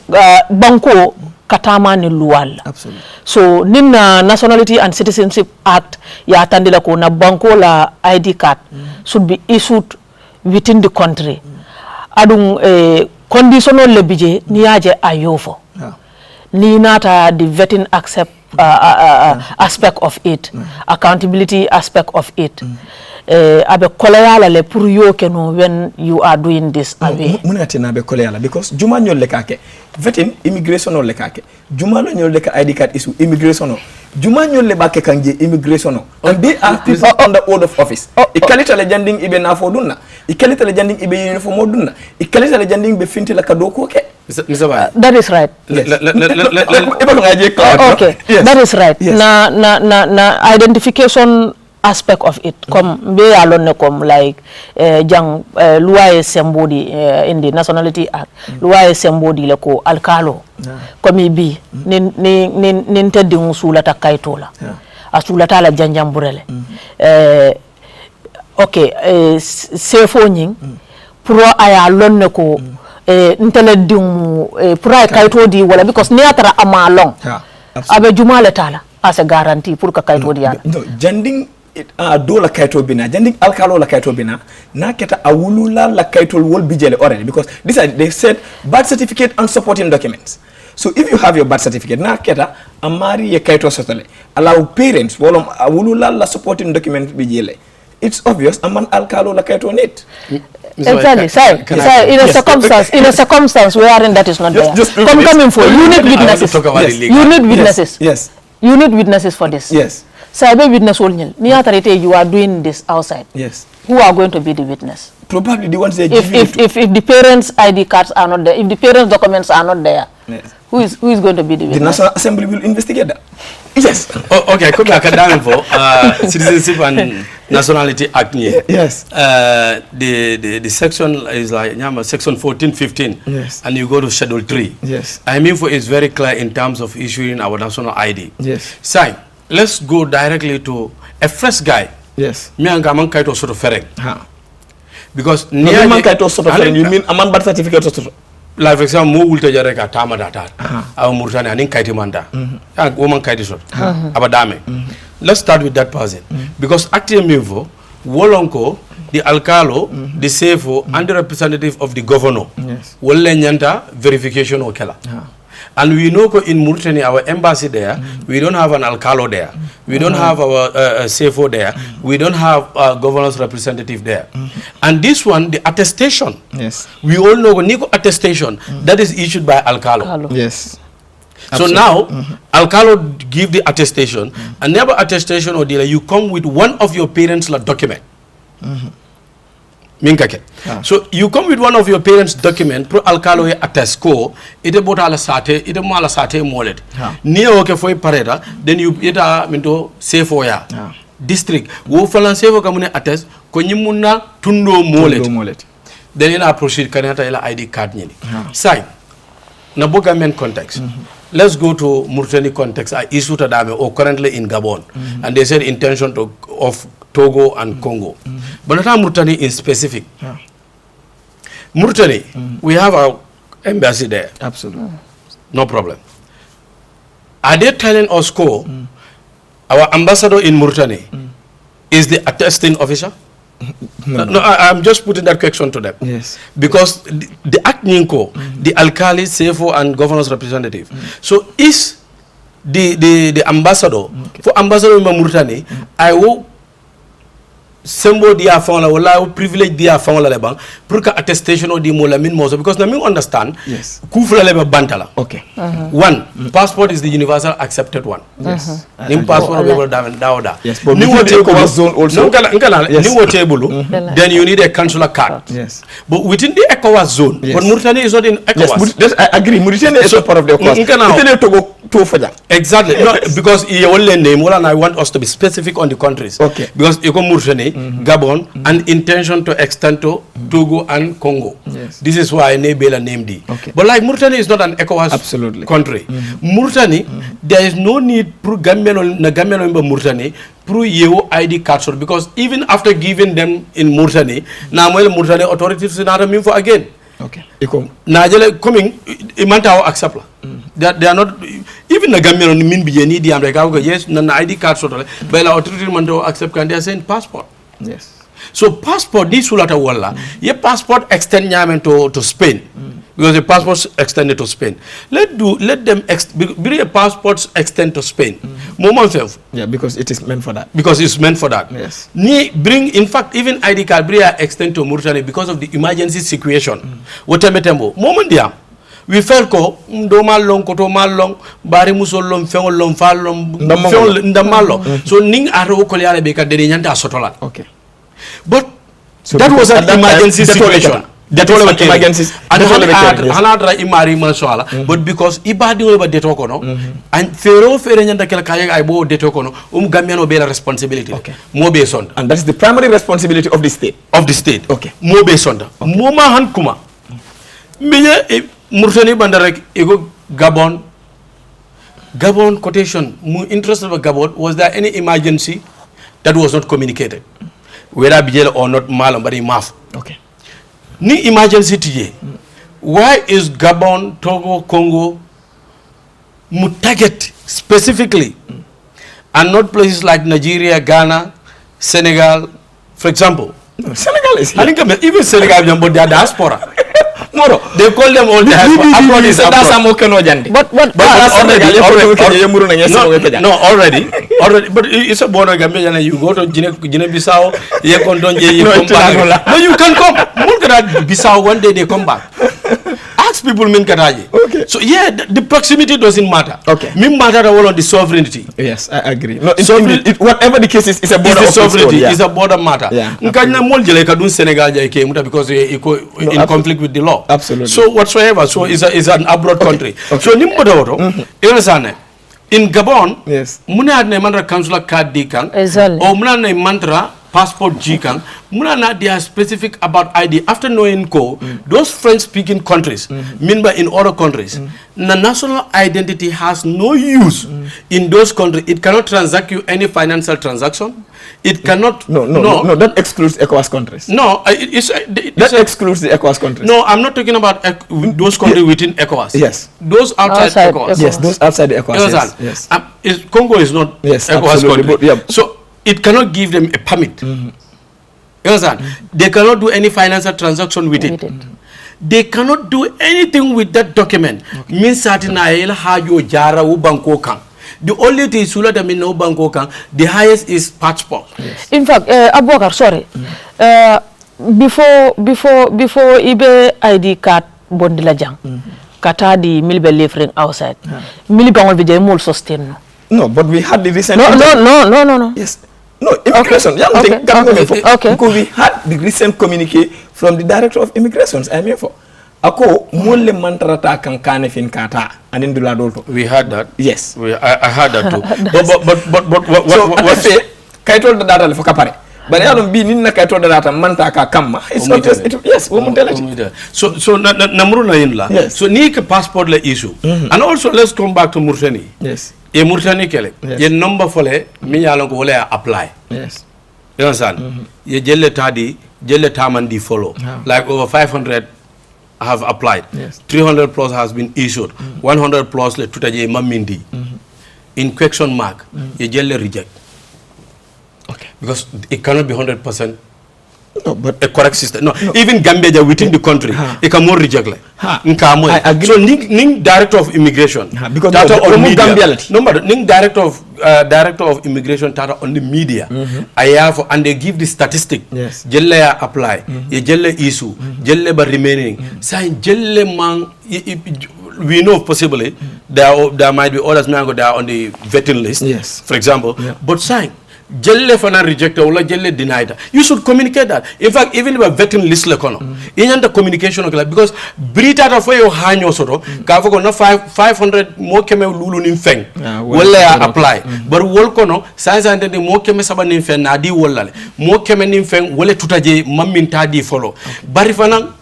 banko katama ni luwal. Absolutely. So nina Nationality and Citizenship Act ya tandila ko na banko la ID card should be issued within the country. Adung conditional lebije niaje ayofo. Ni nata the vetting aspect of it, accountability aspect of it. Abe kolayala le pour yo keno when you are doing this away. Munati na abe kolayala because juma nyol lekake vetting immigration o lekake juma lo nyol leka ID card issue immigration o juma nyol le bakke kanje immigration o and they are people under oath of office. Ikalita le janding ibe na fo dunna ikalita le janding ibe uniform o dunna ikalita le janding be finti la kadoko ke. That is right. Yes. Okay, yes. That is right. Yes. Na identification aspect of it, come be alone come like jang loi sembodi in the Nationality Act, loi sembodi le ko alkalo, comme bi nin teddi sulata kaitola, asulata la janjamburele. Okay, sefo nying pro aya lonne ko ntele dum pour ay kaito di wala because neatra ama long abe jumale tala as a guarantee pour ka kaito di yala. No, janding do la kaito bina janding alkalo la kaito bina na keta awulula la kaito wol bijele already because they said birth certificate and supporting documents. So if you have your birth certificate na keta amari ye kaito sotale allow parents wolom awulula la supporting document bijele. It's obvious aman alkalo la kaito net. Exactly. Say, in a circumstance wherein that is not there. Coming for you need witnesses. You need witnesses. Yes. You need witnesses for this. Yes. Say witness only. You are doing this outside. Yes. Who are going to be the witness? Probably the ones they give if the parents' ID cards are not there, if the parents' documents are not there, yes. Who is going to be the witness? The National Assembly will investigate that. Yes. Okay, come back down for Citizenship and Nationality Act. Yes. The section is like section 14, 15. Yes. And you go to Schedule 3. Yes. I mean, for it's very clear in terms of issuing our national ID. Yes. So, let's go directly to a fresh guy. Yes. Me and Gaman Kaito sort of fereng. Because you mean a man birth certificate sort of. Like for example, mo ulta jare ka tama data. Aw Mauritania anin kaiti manda. Woman kaiti sort. Abadame. Let's start with that person. Because actually Mivo, Wolonko, the alcalo, the CFO, and the representative of the governor will nyanta verification okela. And we know in Mauritania, our embassy there, we don't have an alcalo there. We don't have our CFO there. We don't have a governor's representative there. And this one, the attestation. Yes. We all know Nico attestation that is issued by alcalo. Yes. So now, alcalo give the attestation, and never attestation or dealer, you come with one of your parents' document. So you come with one of your parents' document, pro alcalo attest ko, ite bota ala sate, ite mo ala sate molet. Niya oke foi pareda, then you ita minto sefo ya. District. Wo falan sefo kamune attest, ko nyimuna tundo molet. Then ina proceed kanata ila ID card nyini. Sai, na boga men context. Let's go to Mauritania context. I issued a dame or currently in Gabon, and they said intention of Togo and Congo. But not Mauritania in specific. Mauritania, we have our embassy there. Absolutely. No problem. Are they telling us, our ambassador in Mauritania is the attesting officer? No, I'm just putting that question to them. Yes. Because the Akninko, the alkali, CFO, and governor's representative. So is the ambassador, for ambassador in Mauritania, I will sembo dia fawla wala privilege dia fawla le bang pour que attestation o di mo la min mo so because na min understand yes kufla le bantala okay one passport is the universal accepted one yes nim passport be dawda yes but ni wote ko zone also ni wote bulu then you need a consular card yes but within the ECOWAS zone but Mauritania is not in ECOWAS yes I agree Mauritania is not part of the ECOWAS Italy to go to faja exactly no because you only name wala I want us to be specific on the countries okay because you come Mauritania Gabon and intention to extend to Togo and Congo yes this is why Nebela named it okay but like Mauritania is not an ECOWAS absolutely country Mauritania there is no need for Gambia member Mauritania pro yewo ID card so because even after giving them in Mauritania now Mauritania authorities not mean for again okay ikom najele coming imanta accept la they are not even the Gambian on min bi ni di am rek yes na ID card so but la authority man do accept can they send passport yes so passport ni sulata wala ye passport extend nyamen to Spain because the passports extended to Spain let them bring a passports extend to Spain moment self yeah because it is meant for that yes ni bring in fact even ID card bring extend to Mauritania because of the emergency situation wotemetembo moment dia we felt ko do malong ko to malong bari musol lom feŋol lom fal lom feŋol ndamalo so ning aro ko yale be ka de nyanta sotola okay but so that was an emergency situation that was an emergency and hanadra imari mashallah but because ibadi o ba deto kono and fere nyanda kala kay ay bo deto kono gambiano be la responsibility okay mo be sonda and that is the primary responsibility of the state okay mo be sonda mo ma han kuma minya Mauritania bandarek ego Gabon quotation mu interest of Gabon was there any emergency that was not communicated whether bijel or not malam bari maf okay ni emergency tiye why is Gabon Togo Congo mu target specifically and not places like Nigeria Ghana Senegal for example Senegal is here. I think even Senegal jambo dia diaspora Moro, they call them all diaspora. Abroad is abroad. But already. But it's a bono Gambia. You go to Guinea-Bissau, you come back. No, you can come. Bissau one day they come back. Ask people min kataji. Okay. So yeah, the proximity doesn't matter. Okay. Min matter all on the sovereignty. Yes, I agree. No, whatever the case is, it's a border of sovereignty. It's a border matter. Yeah. Nkanya mol jele kadun Senegal jai ke muta because in conflict with the law. Absolutely. So whatsoever. So is an abroad country. Okay. So nimboda woto. Understand? In Gabon, yes. Muna ne mantra consular card dikan. Exactly. Or muna ne mantra passport jikan. Muna na they are specific about ID. After knowing those French-speaking countries, meanwhile in other countries, the national identity has no use in those countries. It cannot transact you any financial transaction. It cannot. No. That excludes ECOWAS countries. No, that excludes the ECOWAS countries. No, I'm not talking about those countries within ECOWAS. Yes. Those outside ECOWAS. Yes, those outside the ECOWAS. Yes. Congo is not ECOWAS country. But, yeah. So it cannot give them a permit. You understand? They cannot do any financial transaction with it. They cannot do anything with that document. Means certain hajo jara u banko kan. The only thing Sula that mean no banko kan, the highest is passport. Yes. In fact, Abubakar, sorry. Before ibe ID card bondila jang. Kata di milbe lefring outside. Milbe ngol vijay mul sustain. No, but we had the recent. No. Yes. No, immigration. Okay. Because we had the recent communique from the director of immigrations. I mean for. Ako mulle mantrata kan kane fin kata anin dula dolto. We had that. Yes. I heard that too. but what say? Kaitol the data for kapare. But I don't be ninna kaitol the data manta ka kamma. It's not just yes. So namru na inla. Yes. So ni ke passport le issue. And also let's come back to Mauritania. Yes. E Mauritania kele. Yes. Ye number fole mi yalon ko wole apply. Yes. You understand? Ye jelle tamandi follow. Like over 500 have applied. Yes. 300 plus has been issued. 100 plus le tutaje mamindi. In question mark, ye jelle reject. Okay. Because it cannot be 100%. a correct system. No, even Gambia within the country, it can more reject. I agree. So, ning director of immigration, because on media. No, but ning director of immigration, tata on the media. I have, and they give the statistic. Yes. Jelle apply, jelle issue, jelle ba remaining. Say jelle man. We know possibly there might be others that are on the vetting list. Yes. For example, but saying. Jelle fana rejected or jelle denied. You should communicate that. In fact, even if a veteran list lekono, in the communication because Brita of your hanyo soro, kavoko na 500 more keme lulu nimfeng. Well apply. But wolkono science and the more keme saba nimfeng nadi wolale. More keme nimfeng wole tutaje maminta di follow. Barifana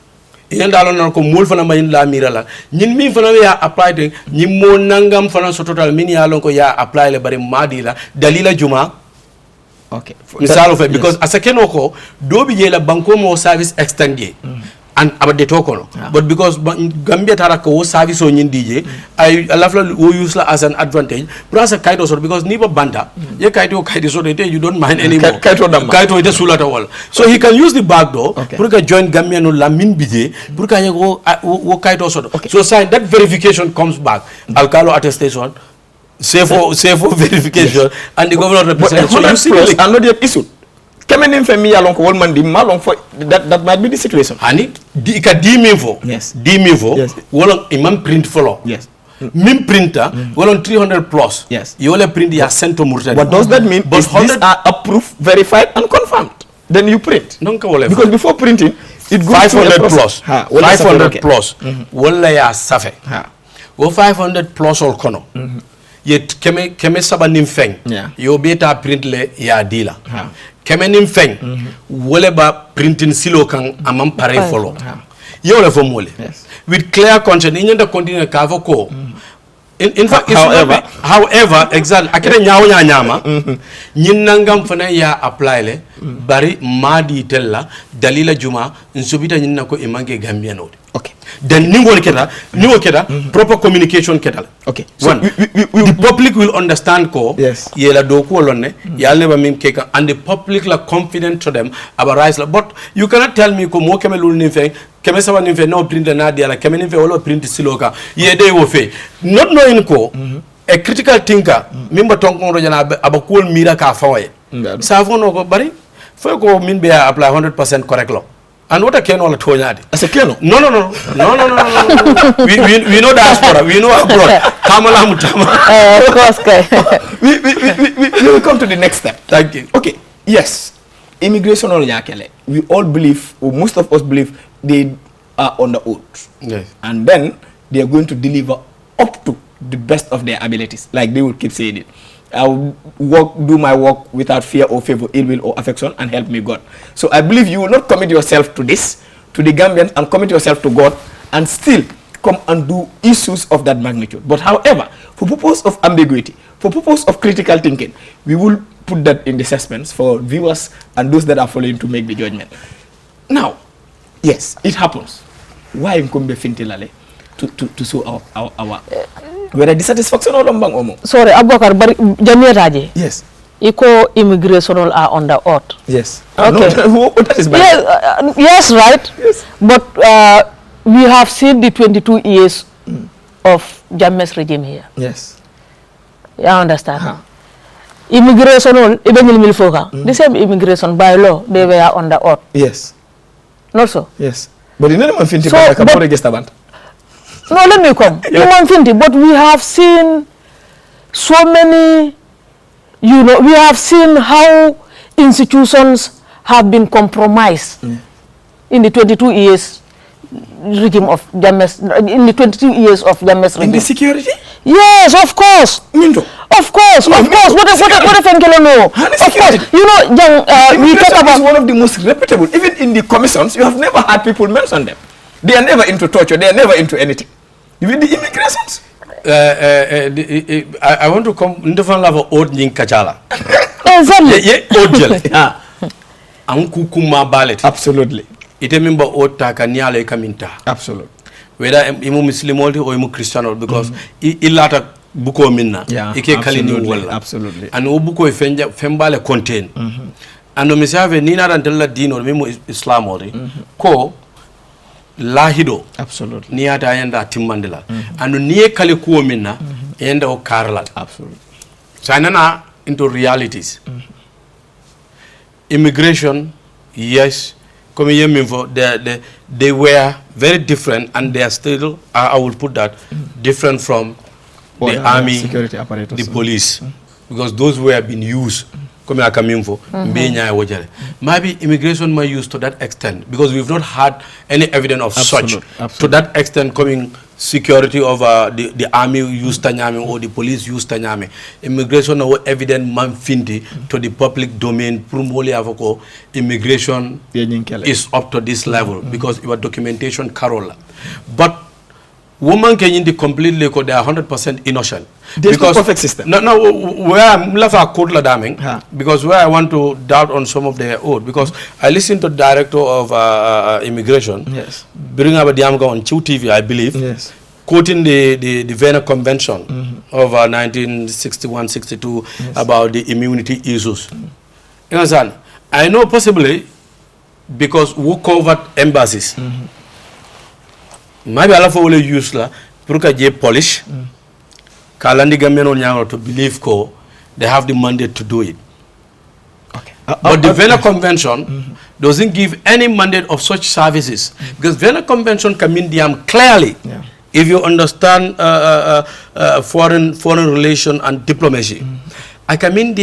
yanda alon ko mul fana mayin la mirala ñin mi fana ya apply de ñi mo nangam fana so total min ya lon ko ya apply le bari madi la dalila juma. Okay. Because as a kenoko, do be la banko mo service extended and about the tokono. But because Gambia Tarako service on DJ, I love use as an advantage. Plus a kaito so because never banda, ye kaito so they you don't mind anymore. Kaito is a wall. So he can use the back door, Purka join Gambia no lamin bije, Purka go kaito so. So sign that verification comes back. Alcalo attestation. Safe for verification and the governor represents. So you see, I'm not yet issued. Coming in for me along Coleman, the malong for that might be the situation. Hani, di ka di minfo. Yes. Di minfo. Yes. Wolong imam print follow. Yes. Min printer, wolong 300 plus. Yes. You will print ya sent to Murtad. What does that mean? But these are approved, verified, and confirmed. Then you print. Because before printing, it goes 500 plus. 500 plus. Wala ya safe. Go 500 plus all kono. Yet keme saba nimfeng. Yo beta print le ya dila. Keme nimfeng. Wole ba printing silo kang amam pare follow. Yo le fomole. With clear conscience, in the continent kavo ko. In fact, however, exactly. Akere nyawo nyama. Nyinangam fana ya apply le. Bari madi tella dalila juma nsubita nyinna ko imange Gambia node. Okay. Then ningo keda proper communication keda. Okay. So one, the public will understand ko yela doku olone yal never mim keka and the public la confident to them about rise. But you cannot tell me ko mo keme lul nimfe keme sawa nimfe no print na dia la keme nimfe wala print siloka ye dey wo fe not knowing ko a critical thinker mimba tonkon ro jana abakul mira ka fawaye sa fono ko bari fo ko min be apply 100% correct lo. And what a keno la tonya as a keno? No. We know diaspora. We know abroad. Kamala mutama. Of course, we will come to the next step. Thank you. Okay. Yes. Immigration or yakele. We all believe, or most of us believe, they are on the oath. Yes. And then they are going to deliver up to the best of their abilities. Like they will keep saying it. I will do my work without fear or favor, ill will or affection, and help me God. So I believe you will not commit yourself to this, to the Gambians, and commit yourself to God, and still come and do issues of that magnitude. But however, for purpose of ambiguity, for purpose of critical thinking, we will put that in the suspense for viewers and those that are following to make the judgment. Now, yes, it happens. Why Mkumbe Fintilale to show our whether dissatisfaction or lombang omo. Sorry, Abubakar, Jamie. Yes. Eco immigration are on the oath. Yes. Okay. No, that is bad. Yes, yes, right. Yes. But we have seen the 22 years of Jammeh's regime here. Yes. You understand? Immigration, the same immigration by law, they were on the oath. Yes. Not so? Yes. But in any man, no, let me come. But we have seen so many, we have seen how institutions have been compromised in the 22 years regime of Jammeh's, in the 22 years of Jammeh's regime. In the security? Yes, of course. Of course. What if Nkelo know? Of course. You know, we talk about one of the most reputable. Even in the commissions, you have never had people mention them. They are never into torture. They are never into anything. Even the immigrations. I want to come in different level old Ning Kajala. Exactly. Ankukuma ballet. Absolutely. Ite member old Takanyale Kaminta. Absolutely. Whether imu Muslim or imu Christian because ilata buko minna. Yeah. Ike kalini wala. Absolutely. And ubuko fembale contain. ando mi save ni na dantella dino mimo islam ori ko lahido absolutely ni ata yenda timmandila ando ni kale ko minna yenda o karlal absolutely sanana into realities immigration yes come info they were very different and they are still I will put that different from the army security apparatus the police because those were being used come info maybe immigration might use to that extent because we've not had any evidence of such to that extent coming security of the army used tanyame or the police used tanyame immigration no evident man findi to the public domain prumoli avoko immigration is up to this level because your documentation carola but woman can the completely they are 100% innocent. There's no perfect system. No, where I'm left a code damning because where I want to doubt on some of their oath because I listened to the director of immigration. Yes. Bring up a Diamga on Youth TV, I believe. Yes. Quoting the Vienna Convention of 1961-62 about the immunity issues. You understand? I know possibly because we covered embassies. Maybe ala fo wole use la pour ka je polish kalandi gameno nyango to believe ko they have the mandate to do it. Okay. But the Vienna Convention doesn't give any mandate of such services because Vienna Convention can mean clearly if you understand foreign relation and diplomacy. I can mean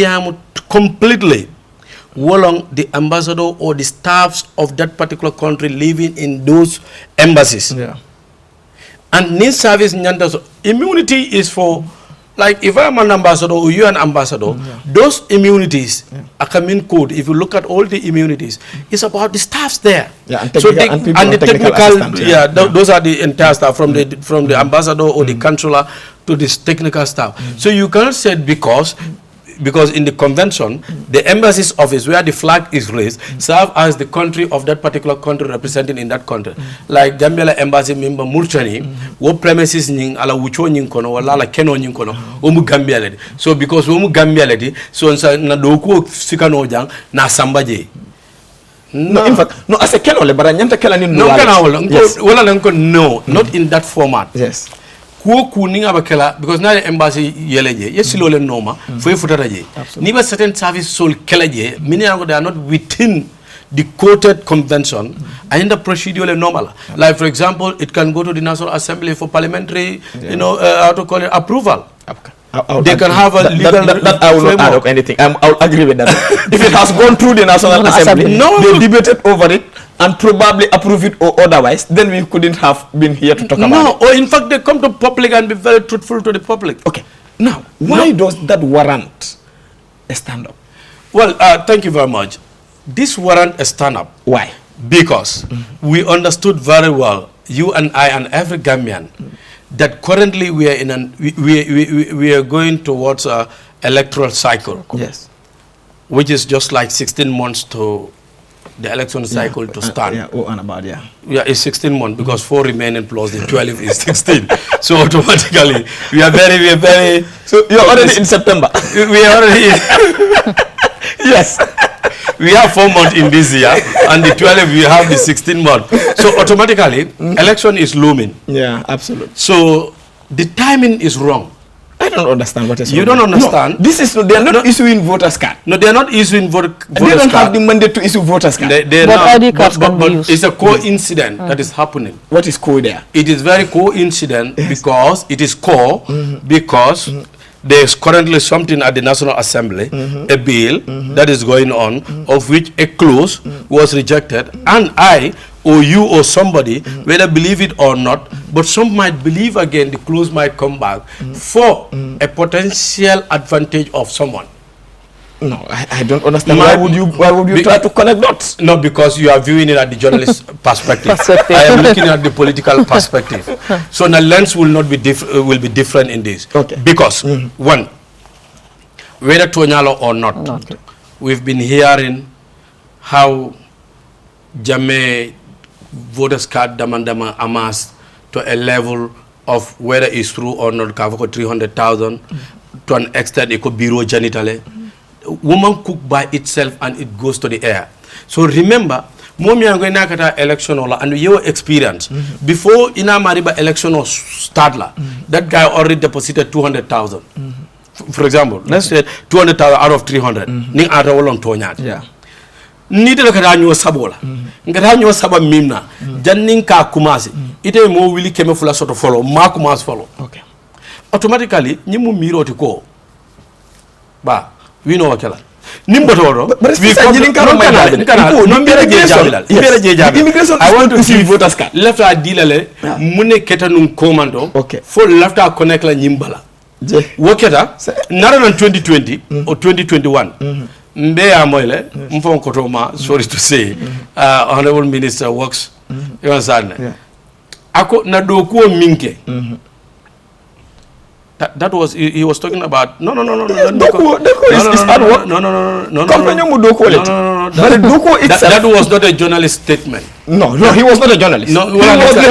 completely along the ambassador or the staffs of that particular country living in those embassies. Yeah. And this service immunity is for, like if I'm an ambassador or you're an ambassador, those immunities, a common code, if you look at all the immunities, it's about the staffs there. Yeah, and so the technical those are the entire staff from the ambassador or the consular to this technical staff. So you cannot say because in the convention, the embassy's office where the flag is raised serve as the country of that particular country represented in that country. Like Gambia embassy member Murchani, what premises ning ala wucho ning kono wala ala keno ning kono omu Gambia ledi. So because omu Gambia ledi, so na doku sikano jang na sambaje. No, in fact, no, as a keno le baranyanta kela ni no kana wala no, not in that format. Yes. Because now the embassy yeleje yes lole noma for futaraje niba certain service sol kelaje meaning they are not within the quoted convention and the procedure normal like for example it can go to the National Assembly for parliamentary how to call it approval. They can have a legal that I will not add up anything. I'll agree with that. If it has gone through the National Assembly, they debated over it and probably approve it or otherwise, then we couldn't have been here to talk about it. No, or in fact they come to public and be very truthful to the public. Okay. Now, why does that warrant a stand-up? Well, thank you very much. This warrant a stand-up. Why? Because we understood very well, you and I and every Gambian, that currently we are in we are going towards a electoral cycle. Yes. Which is just like 16 months to the election cycle to start. Yeah, it's 16 months because 4 remaining plus the 12 is 16. So automatically we are very. So you're already in September. We are already. Yes. We have 4 months in this year, and the 12 we have the 16 months. So automatically, election is looming. Yeah, absolutely. So the timing is wrong. I don't understand what is wrong. You don't understand? No, they are not issuing voters card. No, they are not issuing voters card. They don't have the mandate to issue voters card. ID cards can be used. It's a coincidence that is happening. What is co there? It is very coincident because it is because there is currently something at the National Assembly, a bill that is going on, of which a clause was rejected, and I or you or somebody, whether believe it or not, but some might believe again the clause might come back for a potential advantage of someone. No, I don't understand. Why would you try to connect dots? No, because you are viewing it at the journalist perspective. I am looking at the political perspective. So the lens will not be will be different in this. Okay. Because one, whether Tonyalo or not, we've been hearing how Jame voters card damandama amassed to a level of whether it's true or not, 300,000 to an extent it could be genitally. woman cook by itself and it goes to the air. So remember, Momi are going to election and your experience before ina mariba election or start la, that guy already deposited 200,000. For example, let's say 200,000 out of 300. Ning ata wolong tonyat. Yeah. Nite la kadanyo sabola. Ngadanyo saba mimna. Janning ka kumasi. Ite mo wili keme fula soto follow. Ma kumas follow. Okay. Automatically, nyimu miro tiko. Ba, we know wakela. Nimboto But it's immigration. I want to see voters card. Left a dealer mune ketanum commando. Okay. For left a connect la nyimbala. Woketa, not on 2020 or 2021. Mbeya moile, mfon kotoma, sorry to say, Honorable Minister works. You understand? Ako na dokuo minke. That was he was talking about no Doku is hard work. No. That was not a journalist statement. No, he was not a journalist. No, he was a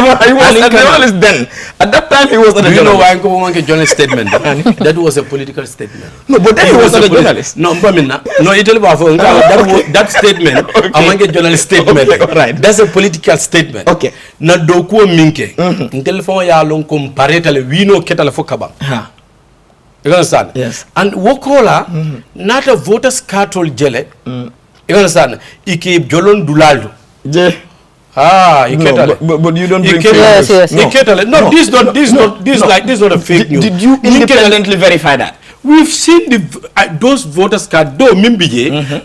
journalist then. At that time, he was not a journalist. You know why I want a journalist statement? That was a political statement. No, but then he was not a journalist. No, that statement, I want a journalist statement. Okay, right. That's a political statement. Okay. Na dokuo minke. Until for ya long comparatale we know ketale fokaba. You understand? Yes. And wokola not a voters card or jele. You understand? Iki jolon dulaldo. But you don't bring fake news. Yes. No, this not a fake news. Did you independently verify that? We've seen those voters card, though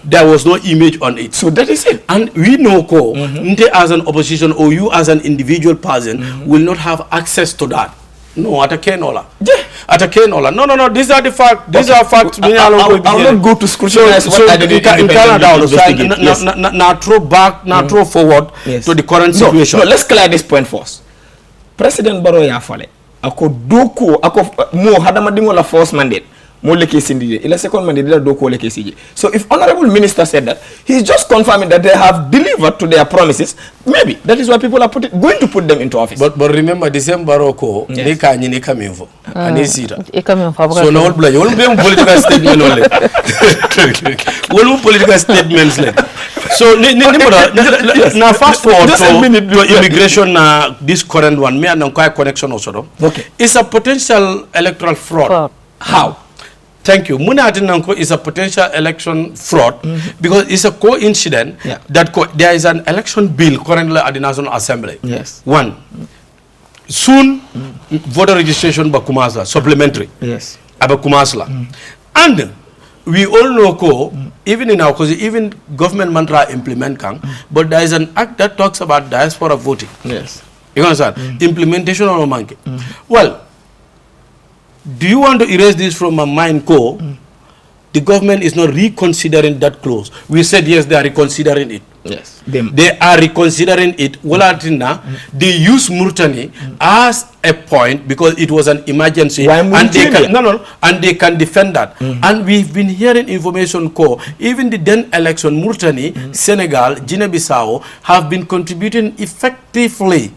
there was no image on it. So that is it. And we know, Nte as an opposition or you as an individual person will not have access to that. No, at a Kenola. At a Kenola. No, these are the facts. These are facts. I'll not go to scrutinize what I did in Canada. Now throw back, now throw forward to the current situation. No, let's clear this point first. President Barrow Yafale, ako doku, ako mo hadamadingo la first mandate. So if Honorable Minister said that, he's just confirming that they have delivered to their promises. Maybe that is why people are going to put them into office. But remember, December Baroko, they can't come in for. And they see that. So no political statement only. One political statements like. So now fast forward to immigration. This current one, me and quite connection also. Okay, it's a potential electoral fraud. How? Thank you. Muna Atinanko is a potential election fraud because it's a coincidence that there is an election bill currently at the National Assembly. Yes. One. Soon, voter registration bakumasa, supplementary. Yes. Abakumasla. And we all know, even in our country, even government mantra implement but there is an act that talks about diaspora voting. Yes. You understand? Implementation of a monkey. Well, do you want to erase this from my mind, The government is not reconsidering that clause. We said yes, they are reconsidering it. Yes. They are reconsidering it. They use Murtani as a point because it was an emergency. Why and they can defend that. And we've been hearing information even the then election, Murtani, Senegal, Guinea-Bissau have been contributing effectively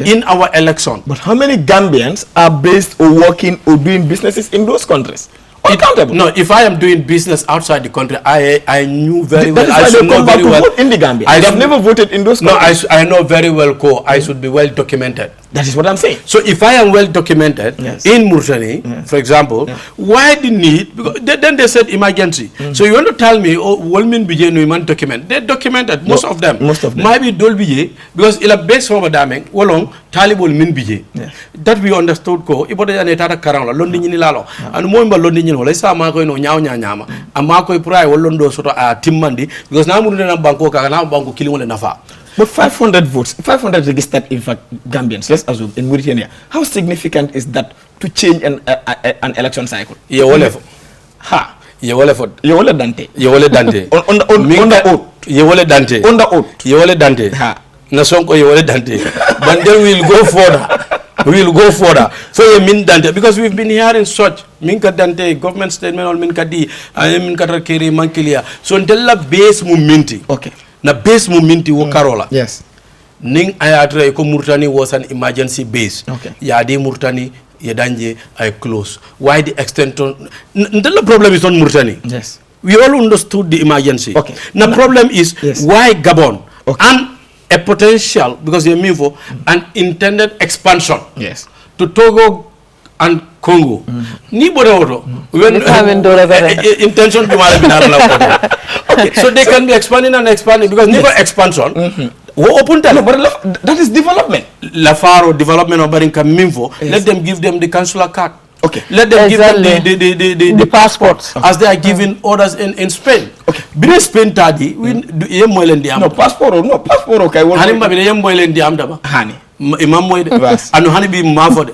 in our election. But how many Gambians are based or working or doing businesses in those countries? Uncountable. No, if I am doing business outside the country, I knew very well. I should know very well. Vote in the Gambia. I have never voted in those countries. No, I know very well, I should be well documented. That is what I'm saying. So if I am well documented in Murtani, for example, why the need? Because then they said emergency. So you want to tell me, Wolmin Bije Nuiman document? They documented most of them. Maybe Dolbije because ila base from a damning, Wolong, Talibul Min Bije. That we understood Iboda Netara Karala, London Lalo, and Moimba London, Lesa Marco no Nyama, and Marco Prai, Londo Soto Timmandi, because now Murana Banco, now Banco killing Nafa. But 500 votes, 500 registered, in fact, Gambians, let's assume, in Mauritania. How significant is that to change an election cycle? Yewole Dante. On the oath. Yewole Dante. On the oath. Yewole Dante. Nasonko Yewole Dante. But then we'll go further. So you mean Dante, because we've been hearing such Minka Dante, government statement on Minka D, I am Minka Kiri Mankilia. So until the base muminti. Okay. Na base muminti wo Karola. Yes. Ning ayatre ko Murtani was an emergency base. Okay. Yadi Murtani Yedanje I close. Why the extension? The problem is not Mauritania. Yes. We all understood the emergency. Okay. The problem is why Gabon and a potential, because they move for an intended expansion to Togo and Congo. Ni bodo when intention to okay, so they can be expanding and expanding because Nibo expansion. Open but that is development. Lafaro development of Barinka Minfo. Let them give them the consular card. Okay. Let them give them the passports as they are giving orders in Spain. Okay. Bine Spain tadi we no passport okay. Hani mabine yemboylen di amdaba. Hani. Imam moyde. Anu hani bi mafode.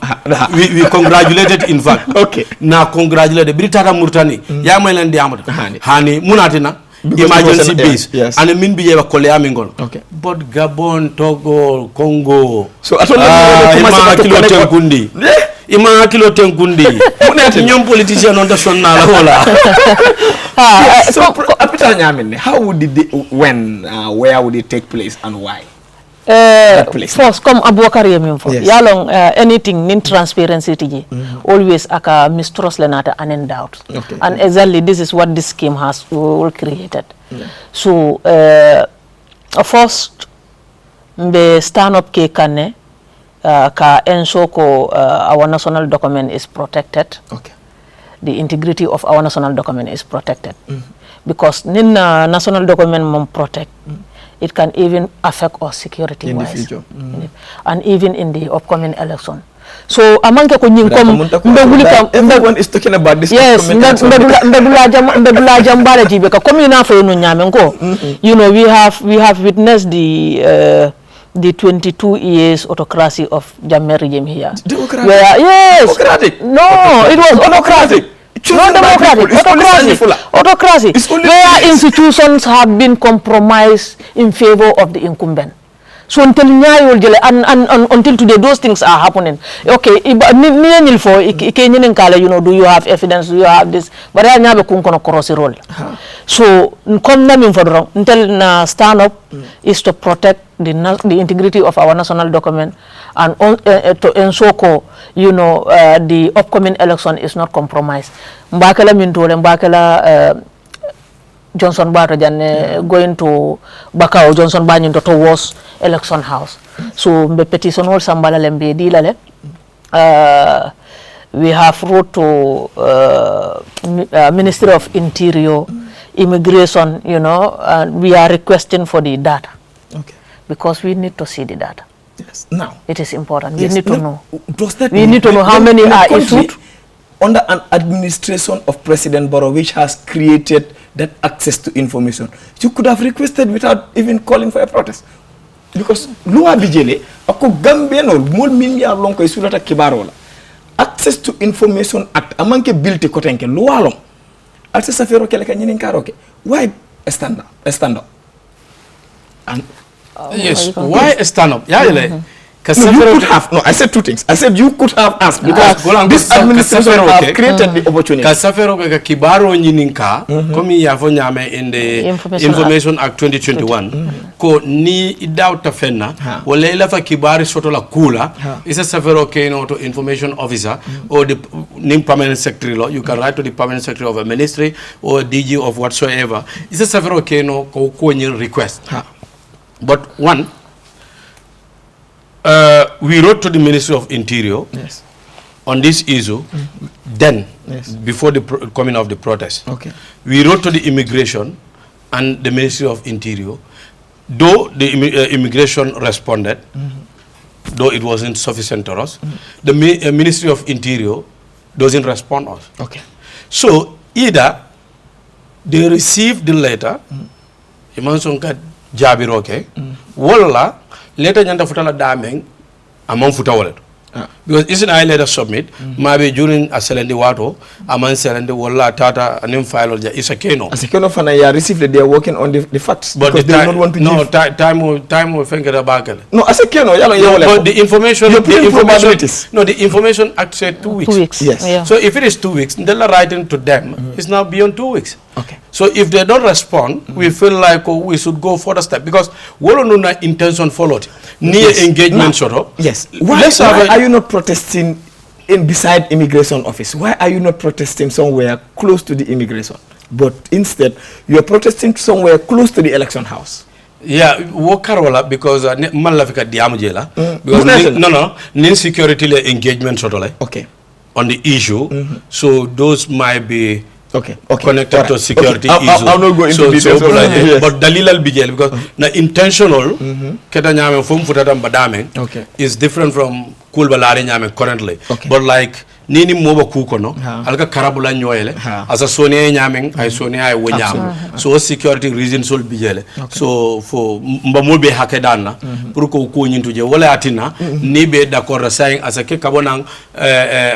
We congratulated in fact. Okay. Na congratulated Britata Murtani. Ya moylen di amdaba. Hani munatina. Emergency base. Yes. And min bi yeba kole amingol. Okay. But Gabon, Togo, Congo. So atona kilo tenkundi. Ima kilo tenkundi. Nyom politician on the son na la wala. So how would it where would it take place and why? First, come Abubakar Yemin for yalong anything in transparency always aka mistrust lenata and in doubt. Okay. And exactly this is what this scheme has all created. So first the stand up ke kane ka ensure ko our national document is protected. Okay. The integrity of our national document is protected. Because nin national document mom protect it can even affect our security in wise. the future. And even in the upcoming election. So among ko nying kom everyone is talking about this. Yes, ndadula jambale jibe ka komi na fe no nyame ko. You know, we have witnessed the 22 years autocracy of Jammeh regime here. Democratic. Yes. Democratic. No, it was autocratic. Not democratic, autocracy. Where institutions have been compromised in favor of the incumbent. So until until today, those things are happening. Okay, you know, do you have evidence? Do you have this? But I never cross role. So come until stand up is to protect the integrity of our national document and to ensure, you know, the upcoming election is not compromised. Mbakela Mintole, Mbakela Johnson Barajan going to Bakau, Johnson Banyan towards election house. So the petition also Sambalembe Dilale. We have wrote to Ministry of Interior, Immigration, you know, and we are requesting for the data. Okay. Because we need to see the data. Yes. Now it is important. We need to know. We need to know how many are issued under an administration of President Barrow, which has created that access to information. You could have requested without even calling for a protest. Because Lua Bijele, ako Gambian or more minya long ko isulata kibarola. Access to Information Act, amanke bill te kotenke Lua long. Access afero kele kanyinin karoke. Why a stand up? And yes, why a stand up? Yeah, no, you could have. No, I said two things. I said you could have asked because this administration have created the opportunity. Kasafero ka kibaro nyininka komi yafo nyame in the Information Act 2021 ko ni idao tafena wala ila fa kibari soto la kula isa safero ke no to information officer or the ning permanent secretary law. You can write to the permanent secretary of a ministry or DG of whatsoever. Isa safero ke no ko request. But one, we wrote to the Ministry of Interior on this issue then, before the coming of the protest. Okay. We wrote to the Immigration and the Ministry of Interior. Though the Immigration responded, though it wasn't sufficient to us, the Ministry of Interior doesn't respond to us. Okay. So, either they received the letter, Jabiroke, wala later nyanda futala dameng among futa wallet. Because isn't I later submit, maybe during a selendi wato, a man selendi wala tata and then file is a keno. As a keno fan I received that they are working on the facts. But because they do not want to no give. time will think about it. No, as a keno, but the information the information act said 2 weeks. 2 weeks. Yes. Yeah. So if it is 2 weeks, they're writing to them, it's now beyond 2 weeks. Okay. So if they don't respond, we feel like we should go further step because we don't know intention followed. Near engagement sort of. Yes. Why are you not protesting in beside immigration office? Why are you not protesting somewhere close to the immigration? But instead, you are protesting somewhere close to the election house. Yeah, wo karola because man la fika diamu jela because nin security le engagement sotole. Okay. On the issue, so those might be connected to security issue. I'll not go into details. Yes. But dalilal bijel because na intentional keta nyame fom futata badame is different from kulbalare nyame currently. But like nini moba kukono alka karabula nyoyele as a sonia nyaming I sonia I wenyam so security reasons will be jele so for mbamulbe hakedana pour ko ko nyintuje wala atina ni be d'accord saying as a ke kabonang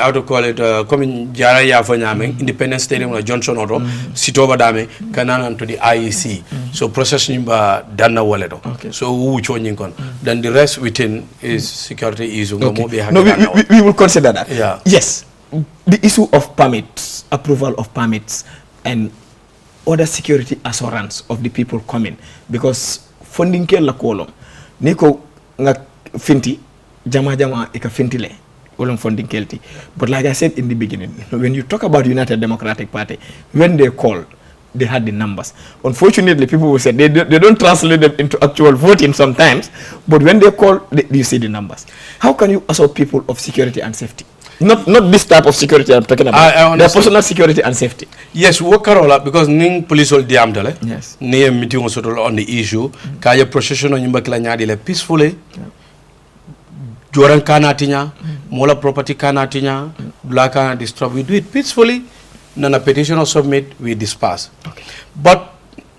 how to call it comme jara ya fa nyaming Independence Stadium na Johnson Auto sitoba dame kanana to the IEC so process nimba dana waledo so wu cho nyinkon then the rest within is security issue no we will consider that. Yes, the issue of permits, approval of permits, and other security assurance of the people coming, because funding ke la kolom niko nga finti jama ika fintile olom funding kelti. But like I said in the beginning, when you talk about United Democratic Party, when they call, they had the numbers. Unfortunately, people will say they don't translate them into actual voting sometimes, but when they call, you see the numbers. How can you assure people of security and safety? Not this type of security I'm talking about. Their personal security and safety. Yes, work Karola because ning police all diam dale. Yes. Near meeting also on the issue. Kaya procession on yumba kila nyadi peacefully. Joran kana tinya, mola property kana tinya, black kana destroy. We do it peacefully. Nana petition or submit, we disperse. But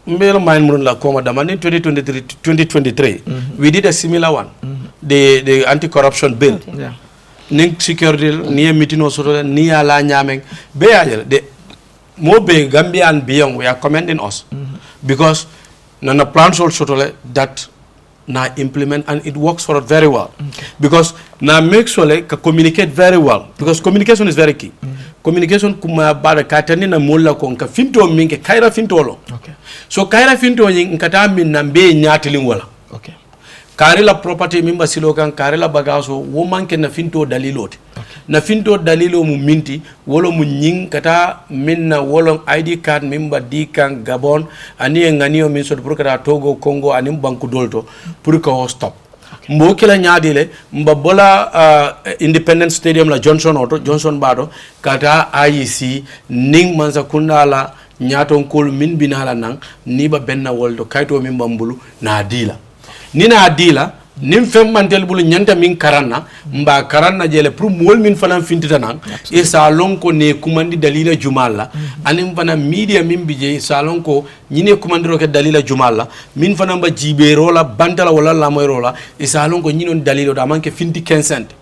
in 2023, we did a similar one. The anti-corruption bill. Ning security near meeting also near la nyameng. The more be Gambian beyond we are commending us because nana plans also that na implement and it works for us very well because na make sure like communicate very well because communication is very key. Communication kuma bara katani na mola ko nka finto minke kaira finto lo. So kaira finto nkata min na mbe nyatiling wala. Karela property mimba silokan karela bagaso woman ke na finto dalilote. Na finto dalilo mu minti wolo mu nying kata minna wolo ID card mimba dikan Gabon ani nganiyo min so pour kata Togo Congo ani banku dolto pour ko stop. Mbo kila nyadile mbabola Independence Stadium la Johnson Auto Johnson Bado kata IEC ning manza kundala nyaton kol min binala nang niba benna woldo kaito min bambulu na adila nina adila nim fem mantel bulu nyanta min karanna mba karanna jele pour mol min fana fintita nan e salon ko ne kumandi dalila jumalla anim fana media min bije salon ko nyine kumandiro ke dalila jumalla min fana mba jibero la bantala wala la moyrola e salon ko nyinon dalilo da manke finti 15 cent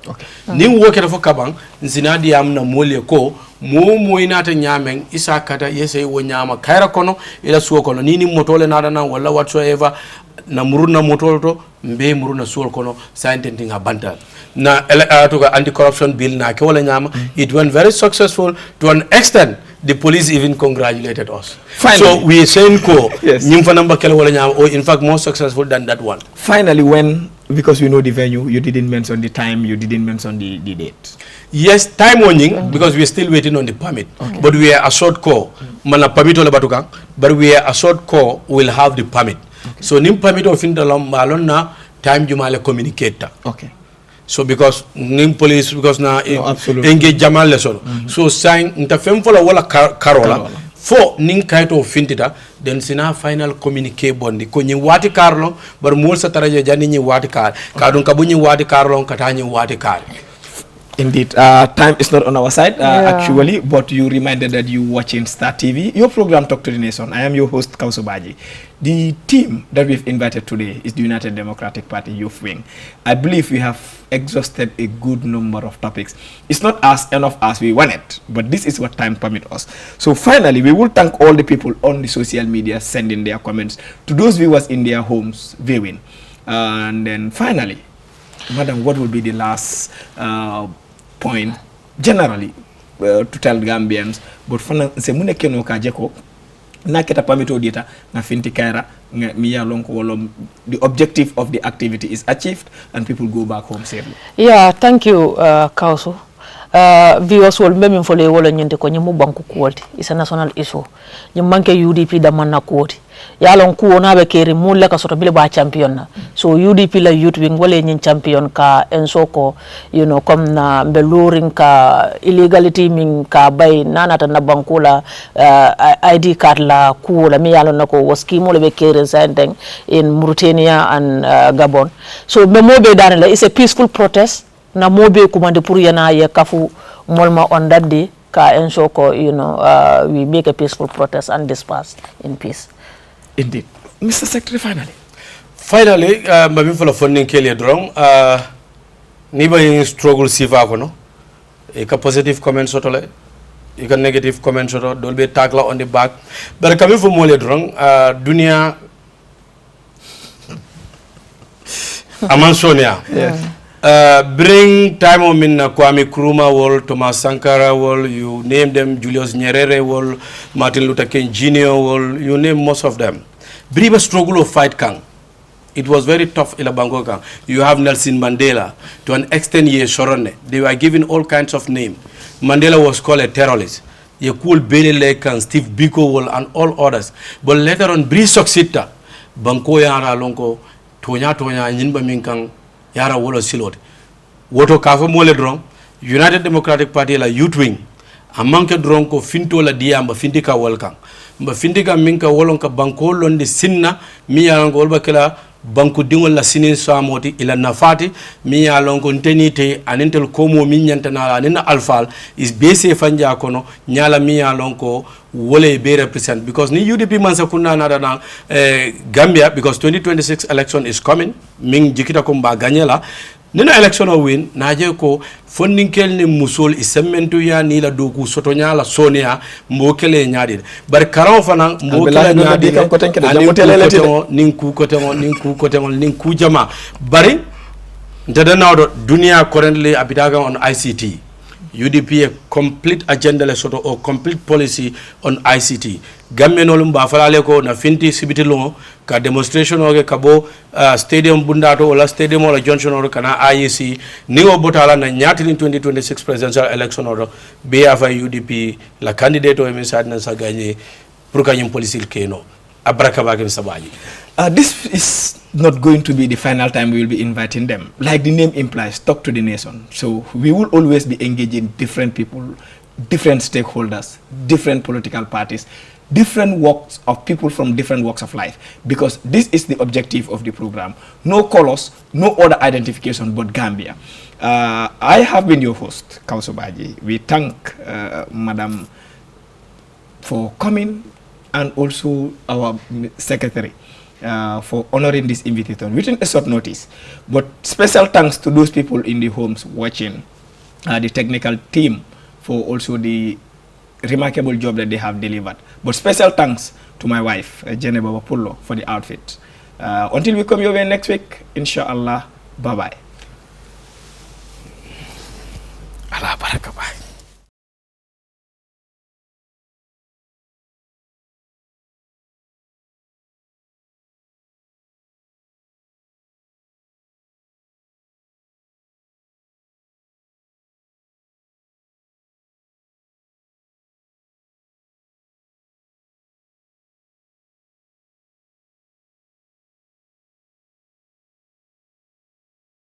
nim woke dafa kabang zinadi amna mole ko mo inata nyameng isa kata yese wo nyama kaira kono ila suo kono nini motole nada na wala whatsoever na muruna motolto mbe muruna suo kono scientific bantal na anti-corruption bill na ke wala nyama it went very successful to an extent the police even congratulated us. Finally, so we saying ko nyimfa namba kele wala nyama or in fact more successful than that one. Finally, when because we know the venue, you didn't mention the time, you didn't mention the date. Yes, time warning because we are still waiting on the permit. But we are a short call. Mana permit ole batuka, but we are a short call will have the permit. So nim permit of indalam balon na time jumale communicator. So because nim police because na engage jamal lesson. So sign interfem for wala Carola. For ning kaito fintita then sina final communique bondi ko nyi wati karlo bar mol sa taraje jani nyi wati kar kadun kabunyi wati karlo katanyi wati kar. Indeed, time is not on our side, actually, but you reminded that you watching Star TV, your program Talk to the Nation. I am your host, Kausu Baji. The team that we've invited today is the United Democratic Party Youth Wing. I believe we have exhausted a good number of topics. It's not enough as we wanted, but this is what time permits us. So finally, we will thank all the people on the social media sending their comments to those viewers in their homes viewing. And then finally, Madam, what will be the last point generally to tell Gambians but fana se mune keno ka jeko na keta pamito dita na finti kaira mi ya lonko wolo the objective of the activity is achieved and people go back home safely. Yeah, thank you Kausu. viewers wol mbem fole wala nyinde ko nyimu banku kuwolti is a national issue nyim manke UDP da manna kuwoti yalon kuwo na be keri mulle ka soto bile ba champion na so UDP la youth wing wala nyin champion ka enso ko you know comme na be luring ka illegality min ka bay nanata na bankula ID card la kuwo la mi yalon nako waski mo le be keri sending in Mauritania and Gabon so be mo be danela is a peaceful protest na mobe kumande pour yana ye kafu molma on that day ka ensure ko you know we make a peaceful protest and disperse in peace. Indeed. Mr. Secretary, finally mabim fala funding kele drong ni ba struggle sifa ko no e ka positive comments otole e ka negative comments oto dol be tagla on the back but kam fo mole drong dunia aman sonia bring time o min Kwame Nkrumah wol Thomas Sankara wol you name them Julius Nyerere wol Martin Luther King Jr. wol you name most of them briba struggle of fight kang it was very tough ila bango kang you have Nelson Mandela to an extent ye sorone they were given all kinds of name Mandela was called a terrorist ye cool Bele Lake and Steve Biko wol and all others but later on bri soxita banko yara lonko tonya nyinba min kang yara wolo silot woto kafo mole dron United Democratic Party la youth wing amanke dron ko finto la dia mba findika welcome mba findika minka wolon ka banko londe sinna mi yalon ko wolba kala banko dingol la sinin samoti ila nafati mi yalon ko tenite anentel komo min nyantana anena alfal is base fanja kono nyala mi yalon ko wole be represent because ni UDP man sakuna nada na Gambia because 2026 election is coming min jikita ko mba ganyela nina election o win naje ko fondinkel ni musol isementu ya ni la doku soto nyala sonia mbokele nyaade bar karam fana mbokele nyaade ninku jama bari ntada nawdo dunia currently abitaga on ICT UDP a complete agenda le soto or complete policy on ICT gamme no lumba falale ko na finti sibiti lo ka demonstration oge kabo stadium bundato wala stadium wala junction or kana IEC ni o botala na nyati in 2026 presidential election or be afa UDP la candidate o emisad na sa gagner pour kanyum policy keno abraka bagem sabaji. This is not going to be the final time we will be inviting them. Like the name implies, talk to the nation. So we will always be engaging different people, different stakeholders, different political parties, different walks of people from different walks of life. Because this is the objective of the program. No colors, no other identification but Gambia. I have been your host, Kausobaji. We thank Madam for coming and also our secretary. For honoring this invitation within a short notice. But special thanks to those people in the homes watching, the technical team for also the remarkable job that they have delivered. But special thanks to my wife, Jenny Babapullo, for the outfit. Until we come your way next week, inshallah, bye-bye. Allah barakabah.